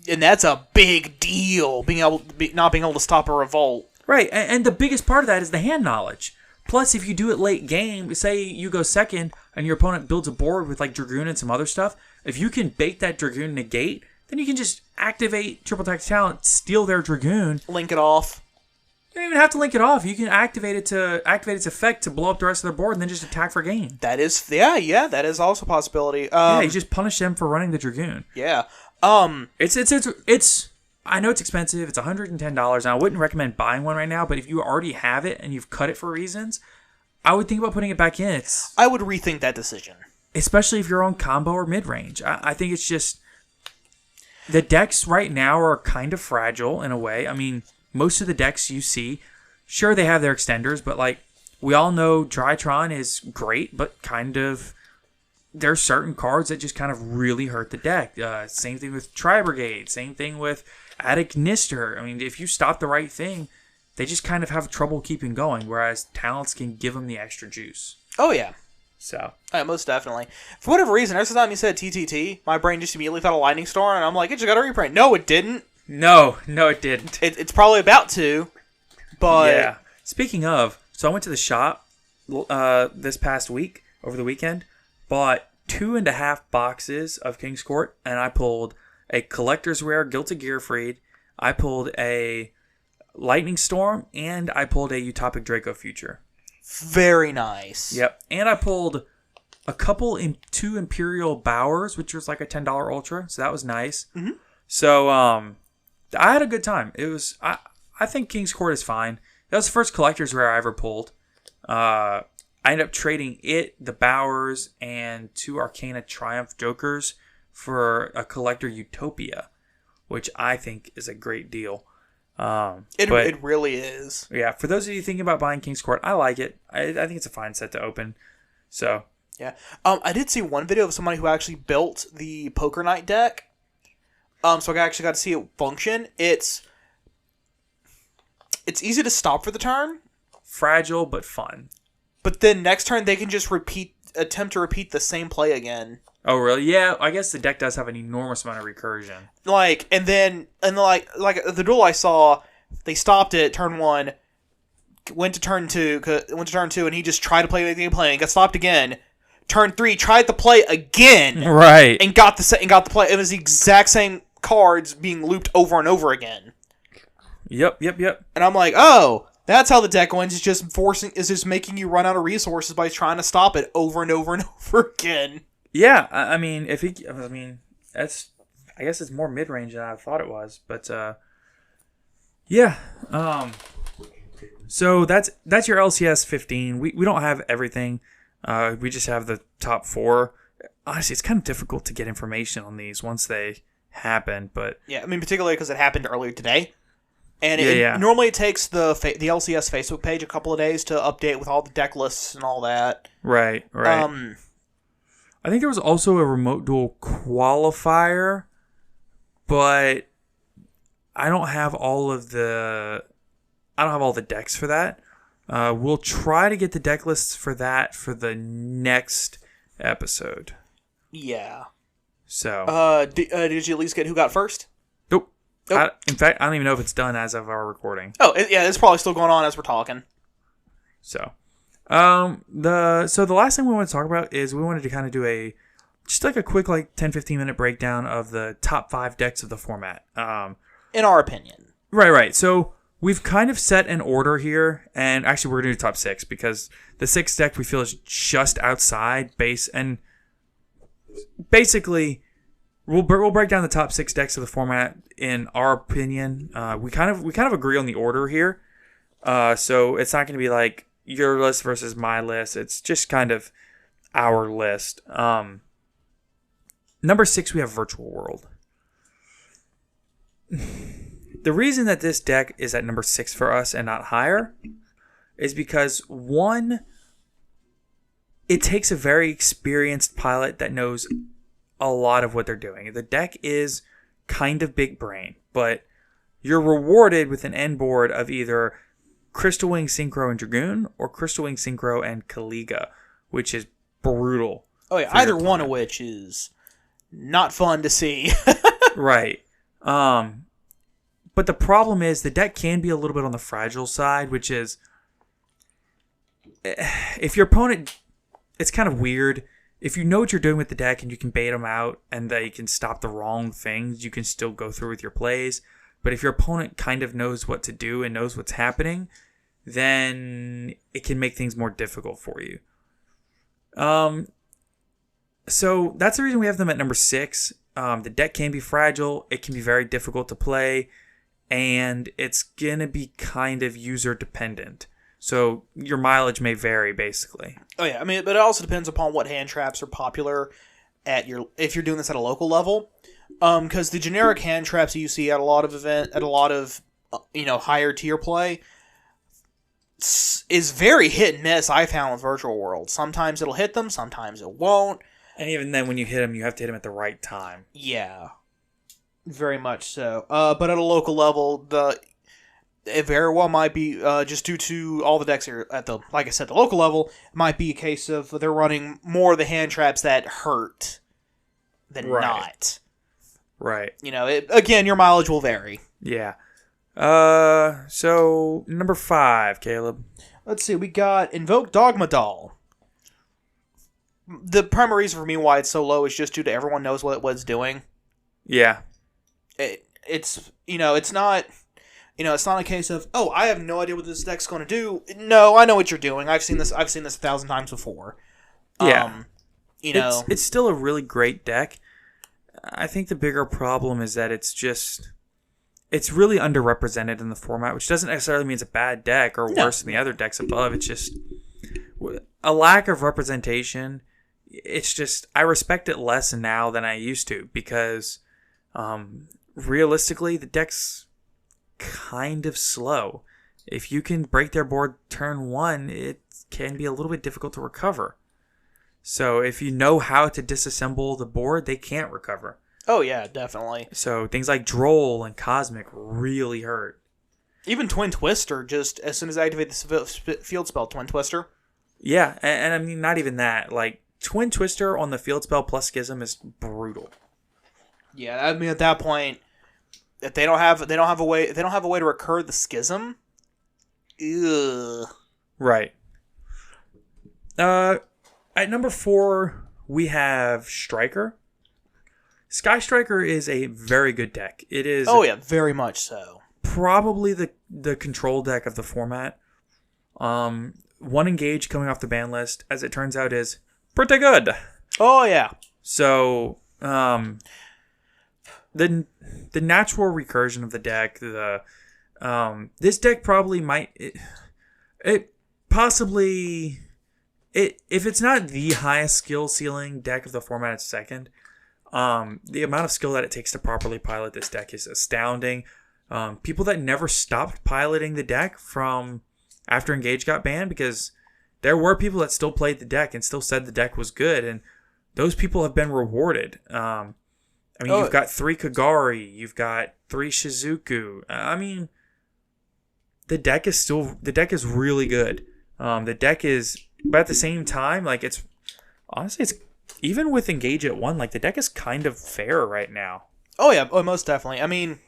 And that's a big deal, not being able to stop a revolt. Right, and the biggest part of that is the hand knowledge. Plus, if you do it late game, say you go second and your opponent builds a board with like Dragoon and some other stuff, if you can bait that Dragoon negate, then you can just activate Triple Attack Talent, steal their Dragoon. Link it off. You don't even have to link it off. You can activate its effect to blow up the rest of their board and then just attack for gain. That is, that is also a possibility. You just punish them for running the Dragoon. Yeah. It's I know it's expensive. It's $110. And I wouldn't recommend buying one right now, but if you already have it and you've cut it for reasons, I would think about putting it back in. I would rethink that decision. Especially if you're on combo or mid-range. I think it's just... The decks right now are kind of fragile in a way. I mean, most of the decks you see, sure, they have their extenders, but like we all know Drytron is great, but kind of... There's certain cards that just kind of really hurt the deck. Same thing with Tri-Brigade. Same thing with Attic Nister. I mean, if you stop the right thing, they just kind of have trouble keeping going, whereas talents can give them the extra juice. Oh, yeah. So. Yeah, most definitely. For whatever reason, every time you said TTT, my brain just immediately thought of Lightning Storm, and I'm like, it just got a reprint. No, it didn't. No, it didn't. It's probably about to, but... Yeah. Speaking of, so I went to the shop this past week, over the weekend, bought 2.5 boxes of King's Court, and I pulled a Collector's Rare Gilded Gearfried, I pulled a Lightning Storm, and I pulled a Utopic Draco Future. Very nice. Yep. And I pulled a couple in 2 Imperial Bowers, which was like a $10 Ultra, so that was nice. Mm-hmm. So I had a good time. It was I think King's Court is fine. That was the first Collector's Rare I ever pulled. I ended up trading the Bowers, and 2 Arcana Triumph Jokers for a Collector Utopia, which I think is a great deal. It really is. Yeah, for those of you thinking about buying King's Court, I like it. I think it's a fine set to open. So yeah, I did see one video of somebody who actually built the Poker Night deck. So I actually got to see it function. It's easy to stop for the turn. Fragile but fun. But then next turn they can just attempt to repeat the same play again. Oh really? Yeah, I guess the deck does have an enormous amount of recursion. Like the duel I saw, they stopped it turn 1, went to turn 2, and he just tried to play the game plan and got stopped again. Turn 3, tried to play again, right, and got the play. It was the exact same cards being looped over and over again. Yep. And I'm like, oh, that's how the deck wins. Is just making you run out of resources by trying to stop it over and over and over again. Yeah, I mean, that's, I guess it's more mid-range than I thought it was, but yeah. So that's your LCS 15. We don't have everything. We just have the top 4. Honestly, it's kind of difficult to get information on these once they happen, but yeah, I mean, particularly because it happened earlier today. And normally it takes the LCS Facebook page a couple of days to update with all the deck lists and all that. Right. I think there was also a remote duel qualifier, but I don't have all the decks for that. We'll try to get the deck lists for that for the next episode. Yeah. So. Did you at least get who got first? Nope. In fact, I don't even know if it's done as of our recording. Oh, yeah, it's probably still going on as we're talking. So. The last thing we want to talk about is we wanted to kind of do a quick 10-15 minute breakdown of the top 5 decks of the format. In our opinion. Right. So we've kind of set an order here, and actually we're going to do top 6 because the 6th deck we feel is just outside base, and basically we'll break down the top 6 decks of the format in our opinion. We kind of agree on the order here. So it's not going to be like your list versus my list. It's just kind of our list. Number 6, we have Virtual World. The reason that this deck is at number 6 for us and not higher is because, one, it takes a very experienced pilot that knows a lot of what they're doing. The deck is kind of big brain, but you're rewarded with an end board of either Crystal Wing Synchro and Dragoon or Crystal Wing Synchro and Kaliga, which is brutal. Oh yeah, either one of which is not fun to see. Right. But the problem is the deck can be a little bit on the fragile side, which is if your opponent, it's kind of weird. If you know what you're doing with the deck and you can bait them out and they can stop the wrong things, you can still go through with your plays. But if your opponent kind of knows what to do and knows what's happening, then it can make things more difficult for you. So that's the reason we have them at number 6. The deck can be fragile. It can be very difficult to play. And it's going to be kind of user dependent. So your mileage may vary, basically. Oh yeah, I mean, but it also depends upon what hand traps are popular if you're doing this at a local level. Because the generic hand traps you see at a lot of higher tier play is very hit and miss. I found with Virtual World. Sometimes it'll hit them, sometimes it won't. And even then, when you hit them, you have to hit them at the right time. Yeah, very much so. But at a local level, it very well might be just due to all the decks are at the local level. It might be a case of they're running more of the hand traps that hurt than not. Right. Again, your mileage will vary. Yeah. So number 5, Caleb. Let's see. We got Invoke Dogma Doll. The primary reason for me why it's so low is just due to everyone knows what it's doing. Yeah. It's not a case of, oh, I have no idea what this deck's going to do. No, I know what you're doing. I've seen this 1,000 times before. Yeah. It's still a really great deck. I think the bigger problem is that it's really underrepresented in the format, which doesn't necessarily mean it's a bad deck or worse than the other decks above. It's just a lack of representation. It's just, I respect it less now than I used to because realistically, the deck's kind of slow. If you can break their board turn 1, it can be a little bit difficult to recover. So if you know how to disassemble the board, they can't recover. Oh yeah, definitely. So things like Droll and Cosmic really hurt. Even Twin Twister, just as soon as I activate the field spell, Twin Twister. Yeah, and I mean not even that. Like Twin Twister on the field spell plus Schism is brutal. Yeah, I mean at that point, if they don't have a way to recur the Schism. Ugh. Right. At number 4, we have Striker. Sky Striker is a very good deck. It is. Oh yeah, very much so. Probably the control deck of the format. 1 engage coming off the ban list, as it turns out, is pretty good. Oh yeah. So the natural recursion of the deck, this deck probably might if it's not the highest skill ceiling deck of the format, it's second. The amount of skill that it takes to properly pilot this deck is astounding. People that never stopped piloting the deck from after Engage got banned, because there were people that still played the deck and still said the deck was good, and those people have been rewarded. You've got 3 Kagari, you've got 3 Shizuku. The deck is really good. The deck is, but at the same time, like it's even with Engage at 1, like the deck is kind of fair right now. Oh yeah, most definitely. I mean,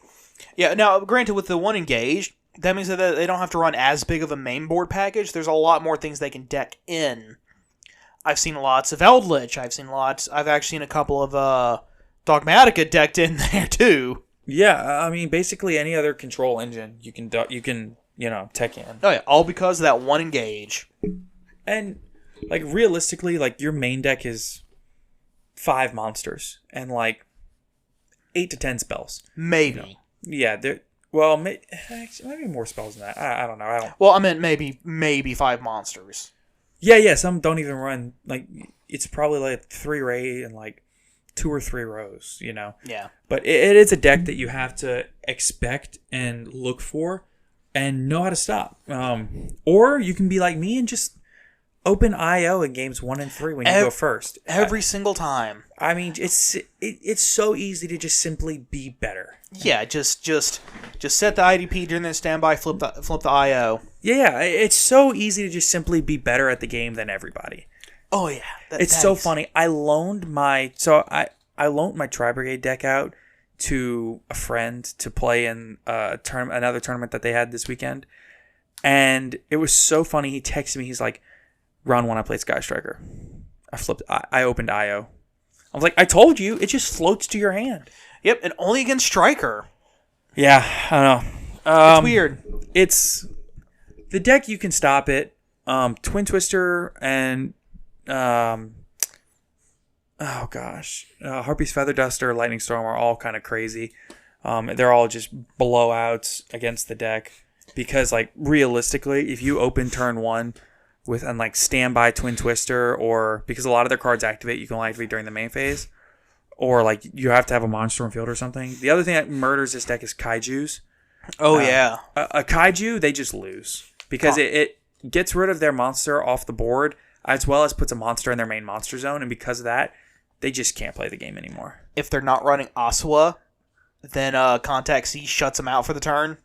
yeah. Now, granted, with the 1 Engage, that means that they don't have to run as big of a main board package. There's a lot more things they can deck in. I've seen lots of Eldritch. I've actually seen a couple of Dogmatica decked in there too. Yeah, basically any other control engine you can tech in. Oh yeah, all because of that 1 Engage. And like realistically, like your main deck is 5 monsters and like 8 to 10 spells. Maybe. Yeah, Well, maybe more spells than that. I don't know. I don't. Well, I meant maybe 5 monsters. Yeah. Some don't even run. Like, it's probably like 3 raid and like 2 or 3 rows, you know? Yeah. But it is a deck that you have to expect and look for and know how to stop. Or you can be like me and just open IO in games 1 and 3 when you go first. Every single time. I mean, it's so easy to just simply be better. Yeah, just set the IDP during the standby, flip the IO. Yeah, it's so easy to just simply be better at the game than everybody. Oh yeah, It's so funny. I loaned my Tri Brigade deck out to a friend to play in another tournament that they had this weekend, and it was so funny. He texted me. He's like, "Round 1, I played Sky Striker. I opened IO. I was like, I told you, it just floats to your hand." Yep, and only against Striker. Yeah, I don't know. It's weird. It's the deck. You can stop it. Twin Twister and oh gosh, Harpy's Feather Duster, Lightning Storm are all kind of crazy. They're all just blowouts against the deck because, like, realistically, if you open turn 1 with like standby Twin Twister, or because a lot of their cards activate, you can only activate during the main phase, or like you have to have a monster on field or something. The other thing that murders this deck is Kaijus. Oh yeah, a Kaiju, they just lose because it gets rid of their monster off the board, as well as puts a monster in their main monster zone, and because of that, they just can't play the game anymore. If they're not running Aswa, then Contact C shuts them out for the turn.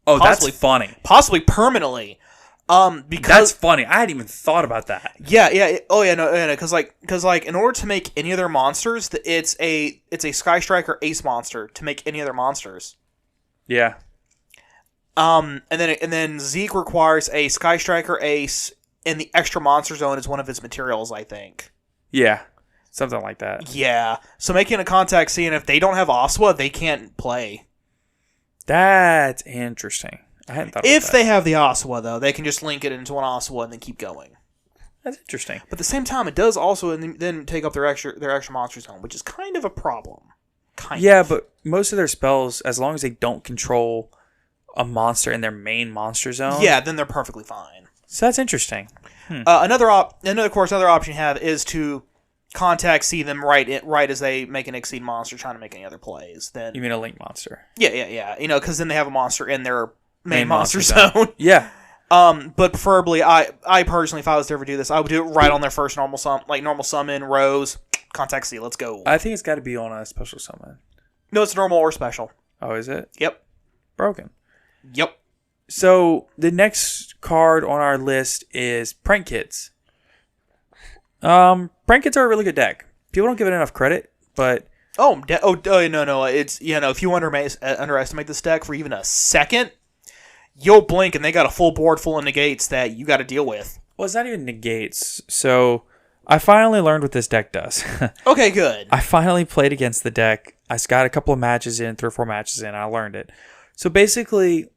Oh, that's funny. Possibly permanently. Because that's funny. I hadn't even thought about that. Yeah. Oh yeah, no, because in order to make any other monsters, it's a Sky Striker Ace monster to make any other monsters. Yeah. And then Zeke requires a Sky Striker Ace, and the extra monster zone is one of its materials, I think. Yeah, something like that. Yeah. So making a Contact C, and if they don't have Aswa, they can't play. That's interesting. I hadn't thought about that. If they have the Aswa, though, they can just link it into an Aswa and then keep going. That's interesting. But at the same time, it does also then take up their extra monster zone, which is kind of a problem. Yeah, but most of their spells, as long as they don't control a monster in their main monster zone, yeah, then they're perfectly fine. So that's interesting. Another option you have is to Contact C them right as they make an Exceed monster trying to make any other plays. Then you mean a Link monster? Yeah. Because then they have a monster in their main monster zone. Yeah. But preferably, I personally, if I was to ever do this, I would do it right on their first normal summon, Rose, Contact C, let's go. I think it's got to be on a special summon. No, it's normal or special. Oh, is it? Yep. Broken. Yep. So the next card on our list is Prank Kids. Prank Kids are a really good deck. People don't give it enough credit, but no, it's if you underestimate this deck for even a second, you'll blink and they got a full board full of negates that you got to deal with. Well, it's not even negates. So I finally learned what this deck does. Okay, good. I finally played against the deck. I got a couple of matches in, 3 or 4 matches in. I learned it. So basically,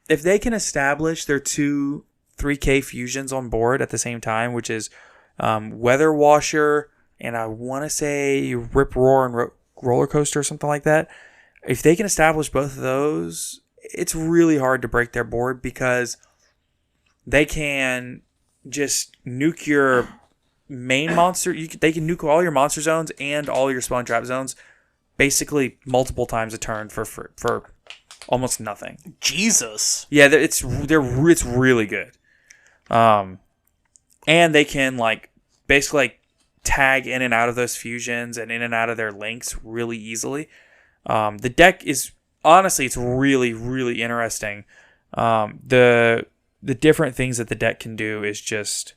if they can establish their 2 3K fusions on board at the same time, which is Weather Washer and I want to say Rip Roar and Roller Coaster or something like that, if they can establish both of those, it's really hard to break their board because they can just nuke your main monster. They can nuke all your monster zones and all your spawn trap zones basically multiple times a turn for almost nothing. Jesus. Yeah, it's really good. And they can basically tag in and out of those fusions and in and out of their links really easily. The deck is honestly, it's really, really interesting. The different things that the deck can do is just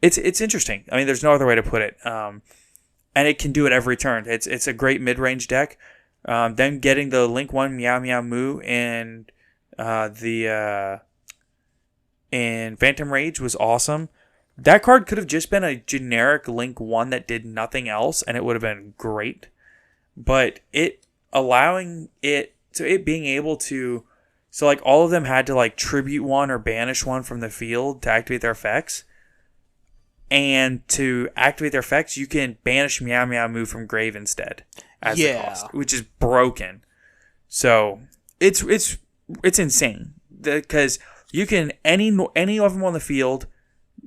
it's interesting. I mean, there's no other way to put it. And it can do it every turn. It's a great mid-range deck. Then getting the Link 1 Meow Meow Moo and in Phantom Rage was awesome. That card could have just been a generic Link 1 that did nothing else, and it would have been great. But allowing it being able to, so all of them had to tribute 1 or banish 1 from the field to activate their effects. And to activate their effects, you can banish Meow Meow Moo from grave instead as the cost, which is broken. So it's insane because you can any of them on the field,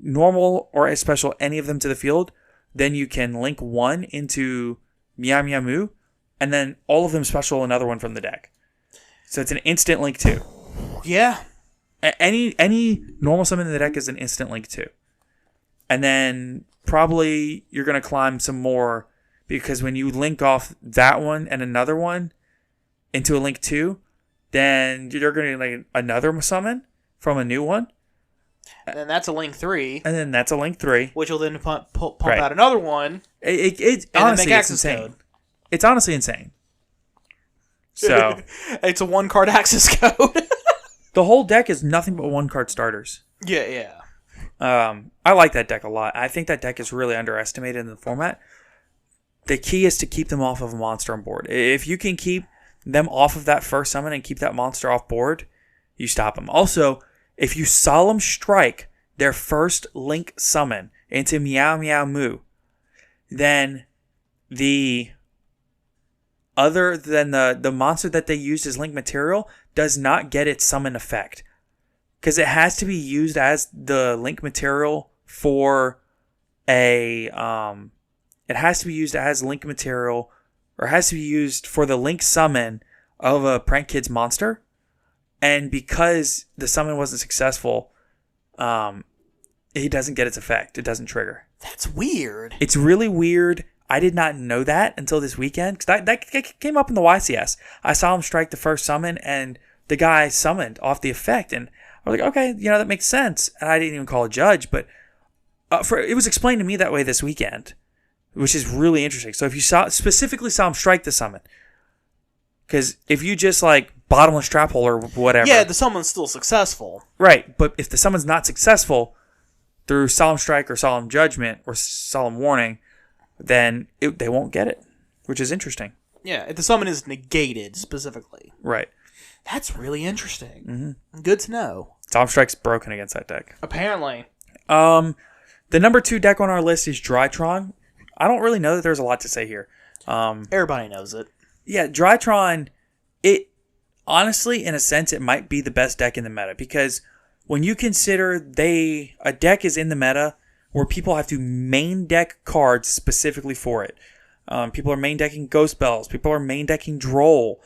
normal or special, any of them to the field. Then you can link one into Meow Meow Moo, and then all of them special another one from the deck. So it's an instant link too. Yeah. Any normal summon in the deck is an instant link too. And then probably you're going to climb some more because when you link off that one and another one into a link 2, then you're going to like another summon from a new one. And then that's a link 3. And then that's a link 3. Which will then pump out another one. It's honestly it's insane. Code. It's honestly insane. So it's a 1-card access code. The whole deck is nothing but 1-card starters. Yeah. I like that deck a lot. I think that deck is really underestimated in the format. The key is to keep them off of a monster on board. If you can keep them off of that first summon and keep that monster off board, you stop them. Also, if you Solemn Strike their first link summon into Meow Meow Moo, then the other than the monster that they used as link material does not get its summon effect. Because it has to be used as the link material for a... it has to be used as link material, or it has to be used for the link summon of a Prank Kids monster. And because the summon wasn't successful, it doesn't get its effect. It doesn't trigger. That's weird. It's really weird. I did not know that until this weekend. Because that came up in the YCS. I saw him strike the first summon, and the guy summoned off the effect. And I was like, okay, that makes sense. And I didn't even call a judge. But it was explained to me that way this weekend, which is really interesting. So if you specifically saw him strike the summon, because if you just like bottomless trap hole or whatever. Yeah, the summon's still successful. Right, but if the summon's not successful through Solemn Strike or Solemn Judgment or Solemn Warning, then they won't get it, which is interesting. Yeah, if the summon is negated specifically. Right. That's really interesting. Mm-hmm. Good to know. Solemn Strike's broken against that deck. Apparently. The number 2 deck on our list is Drytron. I don't really know that there's a lot to say here. Everybody knows it. Yeah, Drytron, it honestly, in a sense, it might be the best deck in the meta because when you consider a deck is in the meta where people have to main deck cards specifically for it. People are main decking Ghost Bells. People are main decking Droll.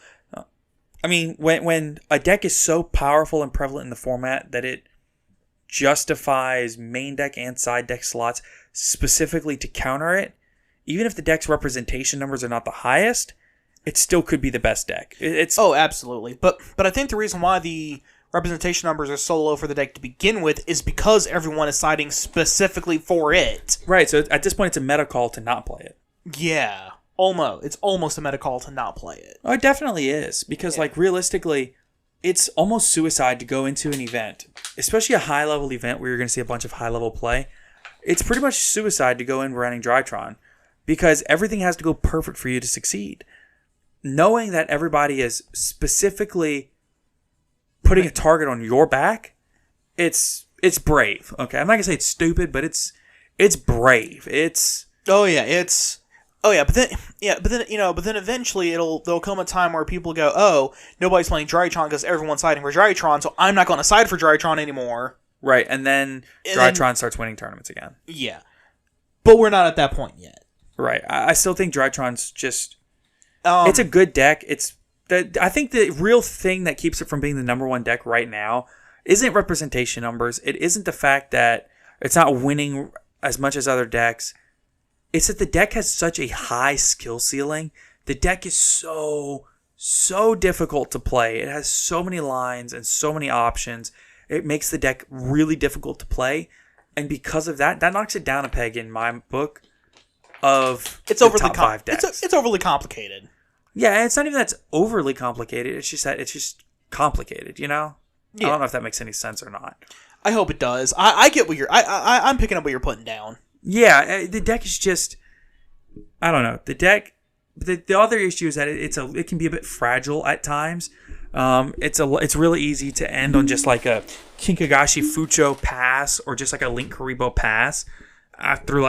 I mean, when a deck is so powerful and prevalent in the format that it justifies main deck and side deck slots specifically to counter it, even if the deck's representation numbers are not the highest, it still could be the best deck. Oh, absolutely. But I think the reason why the representation numbers are so low for the deck to begin with is because everyone is siding specifically for it. Right, so at this point it's a meta call to not play it. Yeah, almost. It's almost a meta call to not play it. Oh, it definitely is. Because, realistically, it's almost suicide to go into an event, especially a high-level event where you're going to see a bunch of high-level play. It's pretty much suicide to go in running Drytron because everything has to go perfect for you to succeed. Knowing that everybody is specifically putting a target on your back, it's brave. Okay, I'm not gonna say it's stupid, but it's brave. But then eventually there'll come a time where people go, oh, nobody's playing Drytron because everyone's siding for Drytron, so I'm not going to side for Drytron anymore. Right, and then Drytron starts winning tournaments again. Yeah, but we're not at that point yet. Right, I still think Drytron's just it's a good deck. I think the real thing that keeps it from being the number 1 deck right now isn't representation numbers. It isn't the fact that it's not winning as much as other decks. It's that the deck has such a high skill ceiling. The deck is so difficult to play. It has so many lines and so many options. It makes the deck really difficult to play. And because of that knocks it down a peg in my book of the top 5 decks. It's overly complicated. Yeah, it's not even that it's overly complicated. It's just that it's just complicated, Yeah. I don't know if that makes any sense or not. I hope it does. I get what I'm picking up what you're putting down. Yeah, the deck is just, I don't know. The deck, the other issue is that it can be a bit fragile at times. It's really easy to end on just like a Kinkagashi Fucho pass or just like a Link Karibo pass after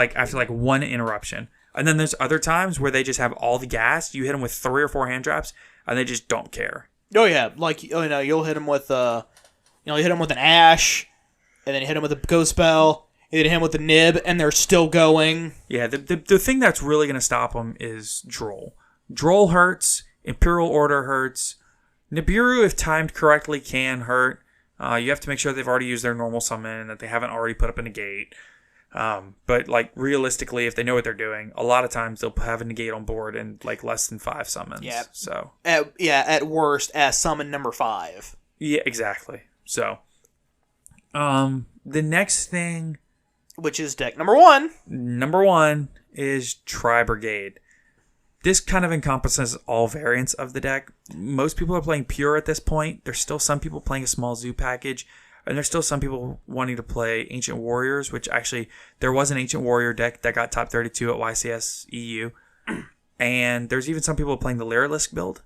one interruption. And then there's other times where they just have all the gas. You hit them with 3 or 4 hand traps, and they just don't care. Oh yeah, like you'll hit him with you hit him with an Ash, and then you hit him with a Ghost Spell, and then hit him with the Nib, and they're still going. Yeah, the thing that's really going to stop them is Droll. Droll hurts. Imperial Order hurts. Nibiru, if timed correctly, can hurt. You have to make sure they've already used their normal summon and that they haven't already put up a negate. But like realistically, if they know what they're doing, a lot of times they'll have a negate on board in like less than 5 summons. Yeah. So at worst, as summon number 5. Yeah, exactly. So, the next thing, which is deck number 1. Number 1 is Tri Brigade. This kind of encompasses all variants of the deck. Most people are playing pure at this point. There's still some people playing a small zoo package. And there's still some people wanting to play Ancient Warriors, which actually, there was an Ancient Warrior deck that got top 32 at YCS EU. And there's even some people playing the Lyrilisk build.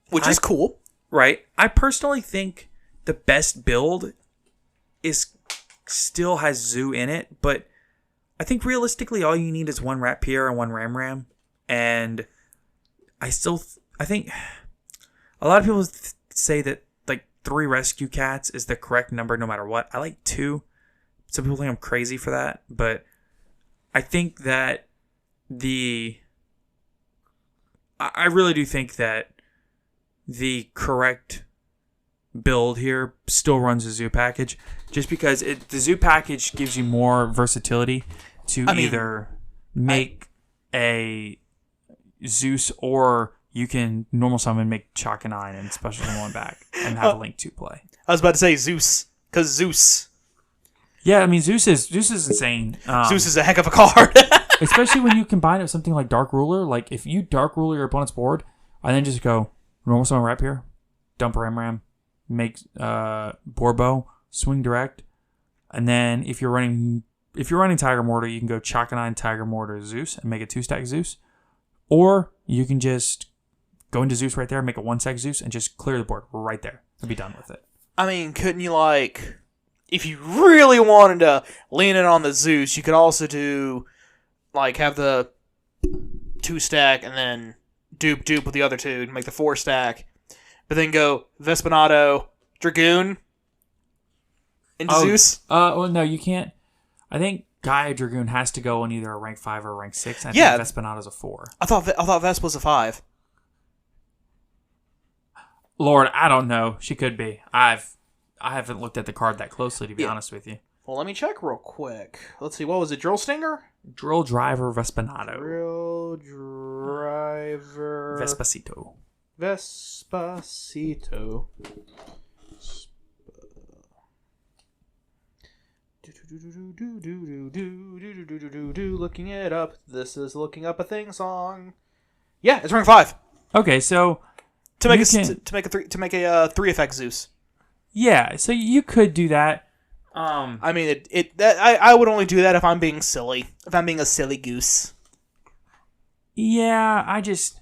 Which is cool. Right. I personally think the best build still has Zoo in it. But I think realistically, all you need is 1 Rapier and 1 Ram. And I think a lot of people say that 3 Rescue Cats is the correct number no matter what. I like 2. Some people think I'm crazy for that, but I think that I really do think that the correct build here still runs a Zoo package, just because the Zoo package gives you more versatility to either make a Zeus, or you can normal summon, make Chaka 9 and special summon 1 back and have a Link 2 play. I was about to say Zeus, because Zeus. Yeah, I mean Zeus is insane. Zeus is a heck of a card. Especially when you combine it with something like Dark Ruler. Like if you Dark Ruler your opponent's board, and then just go normal summon Rapier, dump Ram, make Borbo, swing direct, and then if you're running Tiger Mortar, you can go Chaka 9 Tiger Mortar Zeus and make a 2-stack Zeus. Or you can just go into Zeus right there, make a 1-stack Zeus, and just clear the board right there and be done with it. I mean, couldn't you, if you really wanted to lean in on the Zeus, you could also do, have the 2-stack and then dupe with the other 2 to make the 4-stack, but then go Vespanado, Dragoon into Zeus? Well, no, you can't. I think Gaia Dragoon has to go in either a rank 5 or a rank 6. And I think Vespanada's a 4. I thought Vesp was a 5. Lord, I don't know. She could be. I haven't looked at the card that closely, to be honest with you. Well, let me check real quick. Let's see. What was it? Drill Stinger? Drill Driver Vespanado. Drill Driver Vespacito. Looking it up. This is looking up a thing song. Yeah, it's rank 5. Okay, so to make a 3-effect Zeus. Yeah, so you could do that. I mean, I would only do that if I'm being silly. If I'm being a silly goose. Yeah, I just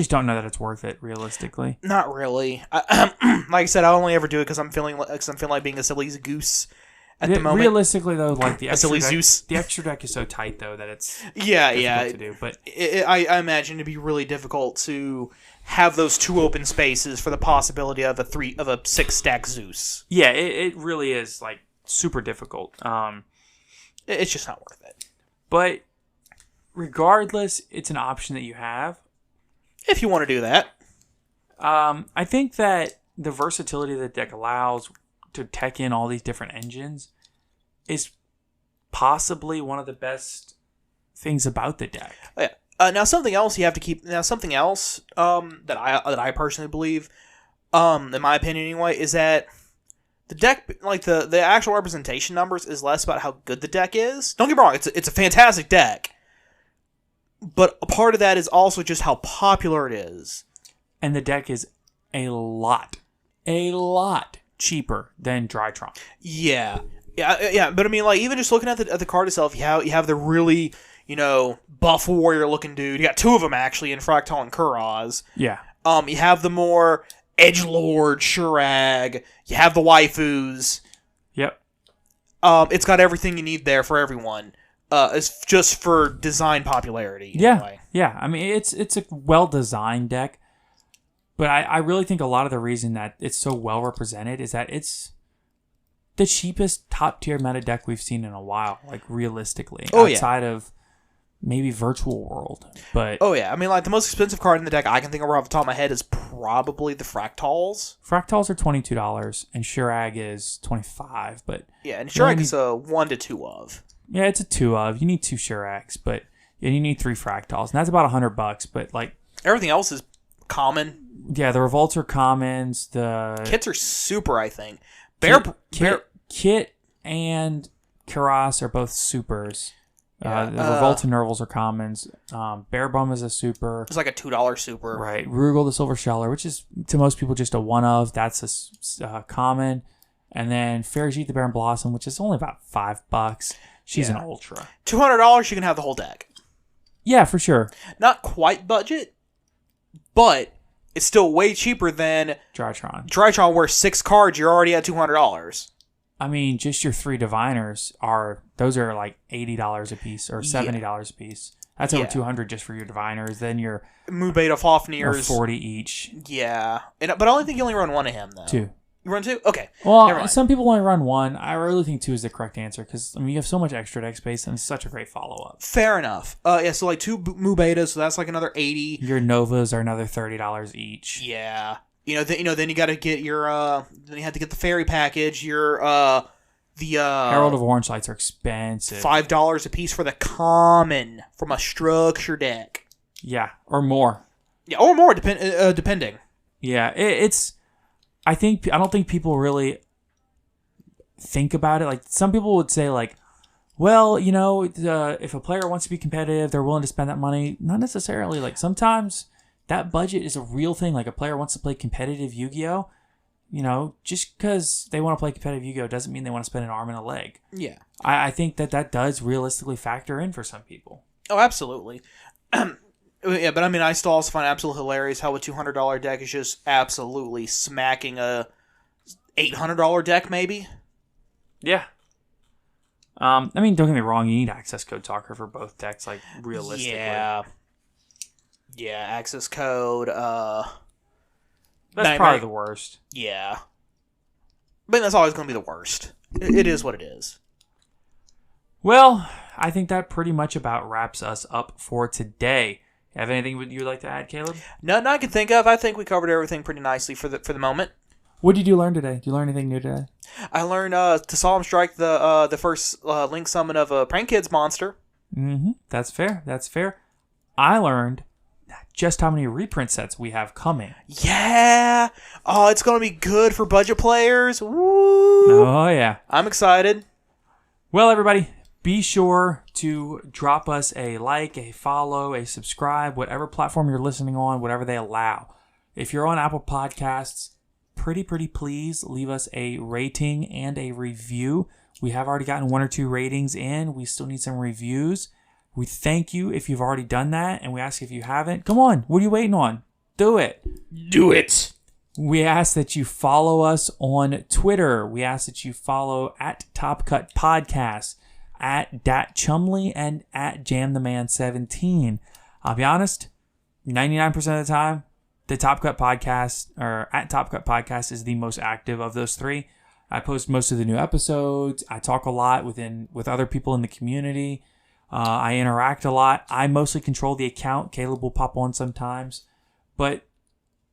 don't know that it's worth it realistically. Not really. Like I said, I only ever do it because I'm feeling like being a silly goose at the moment. Realistically, though, the extra deck, Zeus. The extra deck is so tight though that it's difficult to do. But I imagine it'd be really difficult to have those 2 open spaces for the possibility of a 6-stack Zeus. Yeah, it really is super difficult. It's just not worth it. But regardless, it's an option that you have if you want to do that. I think that the versatility the deck allows to tech in all these different engines is possibly one of the best things about the deck. Oh, yeah. Now something else you have to keep. Now something else that I personally believe, in my opinion anyway, is that the deck, the actual representation numbers, is less about how good the deck is. Don't get me wrong; it's a fantastic deck, but a part of that is also just how popular it is. And the deck is a lot cheaper than Drytron. Yeah. But I mean, even just looking at the card itself, you have the really buff warrior looking dude. You got 2 of them actually in Fractal and Kuraz. Yeah. You have the more edgelord Shurag. You have the waifus. Yep. It's got everything you need there for everyone. It's just for design popularity. Yeah. Anyway. Yeah. I mean, it's a well designed deck. But I really think a lot of the reason that it's so well represented is that it's the cheapest top tier meta deck we've seen in a while, like realistically. Outside of maybe Virtual World. But I mean, like, the most expensive card in the deck I can think of off the top of my head is probably the Fractals. Fractals are $22 and Shurag is $25. But yeah, and Shurag is a 1 to 2 of. Yeah, it's a 2 of. You need 2 Shurags, but you need 3 Fractals, and that's about $100. But like everything else is common. Yeah, the Revolts are commons. The kits are super, I think. Kit and Karas are both supers. The Revolt and Nervals are commons. Bear Bum is a super. It's like a $2 super. Right. Rugal the Silver Sheller, which is to most people just a 1 of. That's a common. And then Farajit the Baron Blossom, which is only about $5. She's an ultra. $200, you can have the whole deck. Yeah, for sure. Not quite budget, but it's still way cheaper than Drytron, where 6 cards, you're already at $200. I mean, just your 3 Diviners are like $80 a piece or $70 a piece. That's over $200 just for your Diviners. Then your Mu Beta Fafnirs are $40 each. Yeah, but I only think you only run 1 of him though. 2. You run 2? Okay. Well, some people only run 1. I really think 2 is the correct answer because you have so much extra deck space and it's such a great follow up. Fair enough. So like 2 Mu Betas, so that's like another $80. Your Novas are another $30 each. Yeah. Then you got to get your then you have to get the fairy package. Your the Herald of Orange Lights are expensive. $5 a piece for the common from a structure deck. Yeah, or more. Yeah, or more depending. Yeah, it's. I don't think people really think about it. Like some people would say, like, well, if a player wants to be competitive, they're willing to spend that money. Not necessarily. Like sometimes that budget is a real thing. Like a player wants to play competitive Yu-Gi-Oh! Just because they want to play competitive Yu-Gi-Oh! Doesn't mean they want to spend an arm and a leg. Yeah. I think that does realistically factor in for some people. Oh, absolutely. Yeah, but I mean, I still also find it absolutely hilarious how a $200 deck is just absolutely smacking a $800 deck, maybe. Yeah. I mean, don't get me wrong. You need access code talker for both decks, like realistically. Yeah. Yeah, access code. That's probably the worst. Yeah. But that's always going to be the worst. It is what it is. Well, I think that pretty much about wraps us up for today. Have anything you would like to add, Caleb? Nothing I can think of. I think we covered everything pretty nicely for the moment. What did you learn today? Did you learn anything new today? I learned to Solemn Strike the first Link summon of a Prank Kids monster. Mm-hmm. That's fair. I learned just how many reprint sets we have coming. Yeah! Oh, it's going to be good for budget players. Woo! Oh, yeah. I'm excited. Well, everybody, be sure to drop us a like, a follow, a subscribe, whatever platform you're listening on, whatever they allow. If you're on Apple Podcasts, pretty please leave us a rating and a review. We have already gotten 1 or 2 ratings in. We still need some reviews. We thank you if you've already done that, and we ask if you haven't. Come on, what are you waiting on? Do it. Do it. We ask that you follow us on Twitter. We ask that you follow at Top Cut Podcast, at Dat Chumley, and at JamTheMan17. I'll be honest, 99% of the time, the Top Cut Podcast, or at Top Cut Podcast, is the most active of those 3. I post most of the new episodes. I talk a lot with other people in the community. I interact a lot. I mostly control the account. Caleb will pop on sometimes. But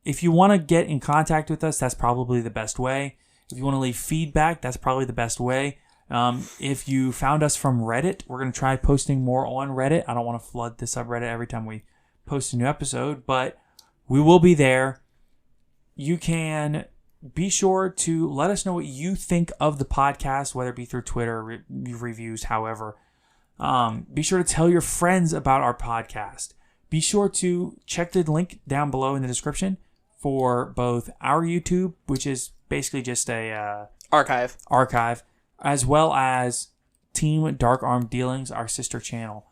if you want to get in contact with us, that's probably the best way. If you want to leave feedback, that's probably the best way. If you found us from Reddit, we're going to try posting more on Reddit. I don't want to flood the subreddit every time we post a new episode, but we will be there. You can be sure to let us know what you think of the podcast, whether it be through Twitter, reviews, however. Be sure to tell your friends about our podcast. Be sure to check the link down below in the description for both our YouTube, which is basically just a archive, as well as Team Dark Arm Dealings, our sister channel.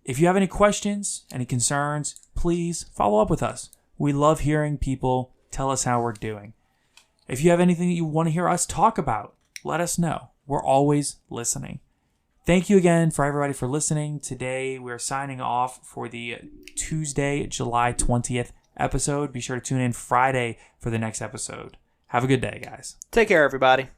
If you have any questions, any concerns, please follow up with us. We love hearing people tell us how we're doing. If you have anything that you want to hear us talk about, let us know. We're always listening. Thank you again for everybody for listening. Today we're signing off for the Tuesday, July 20th episode. Be sure to tune in Friday for the next episode. Have a good day, guys. Take care, everybody.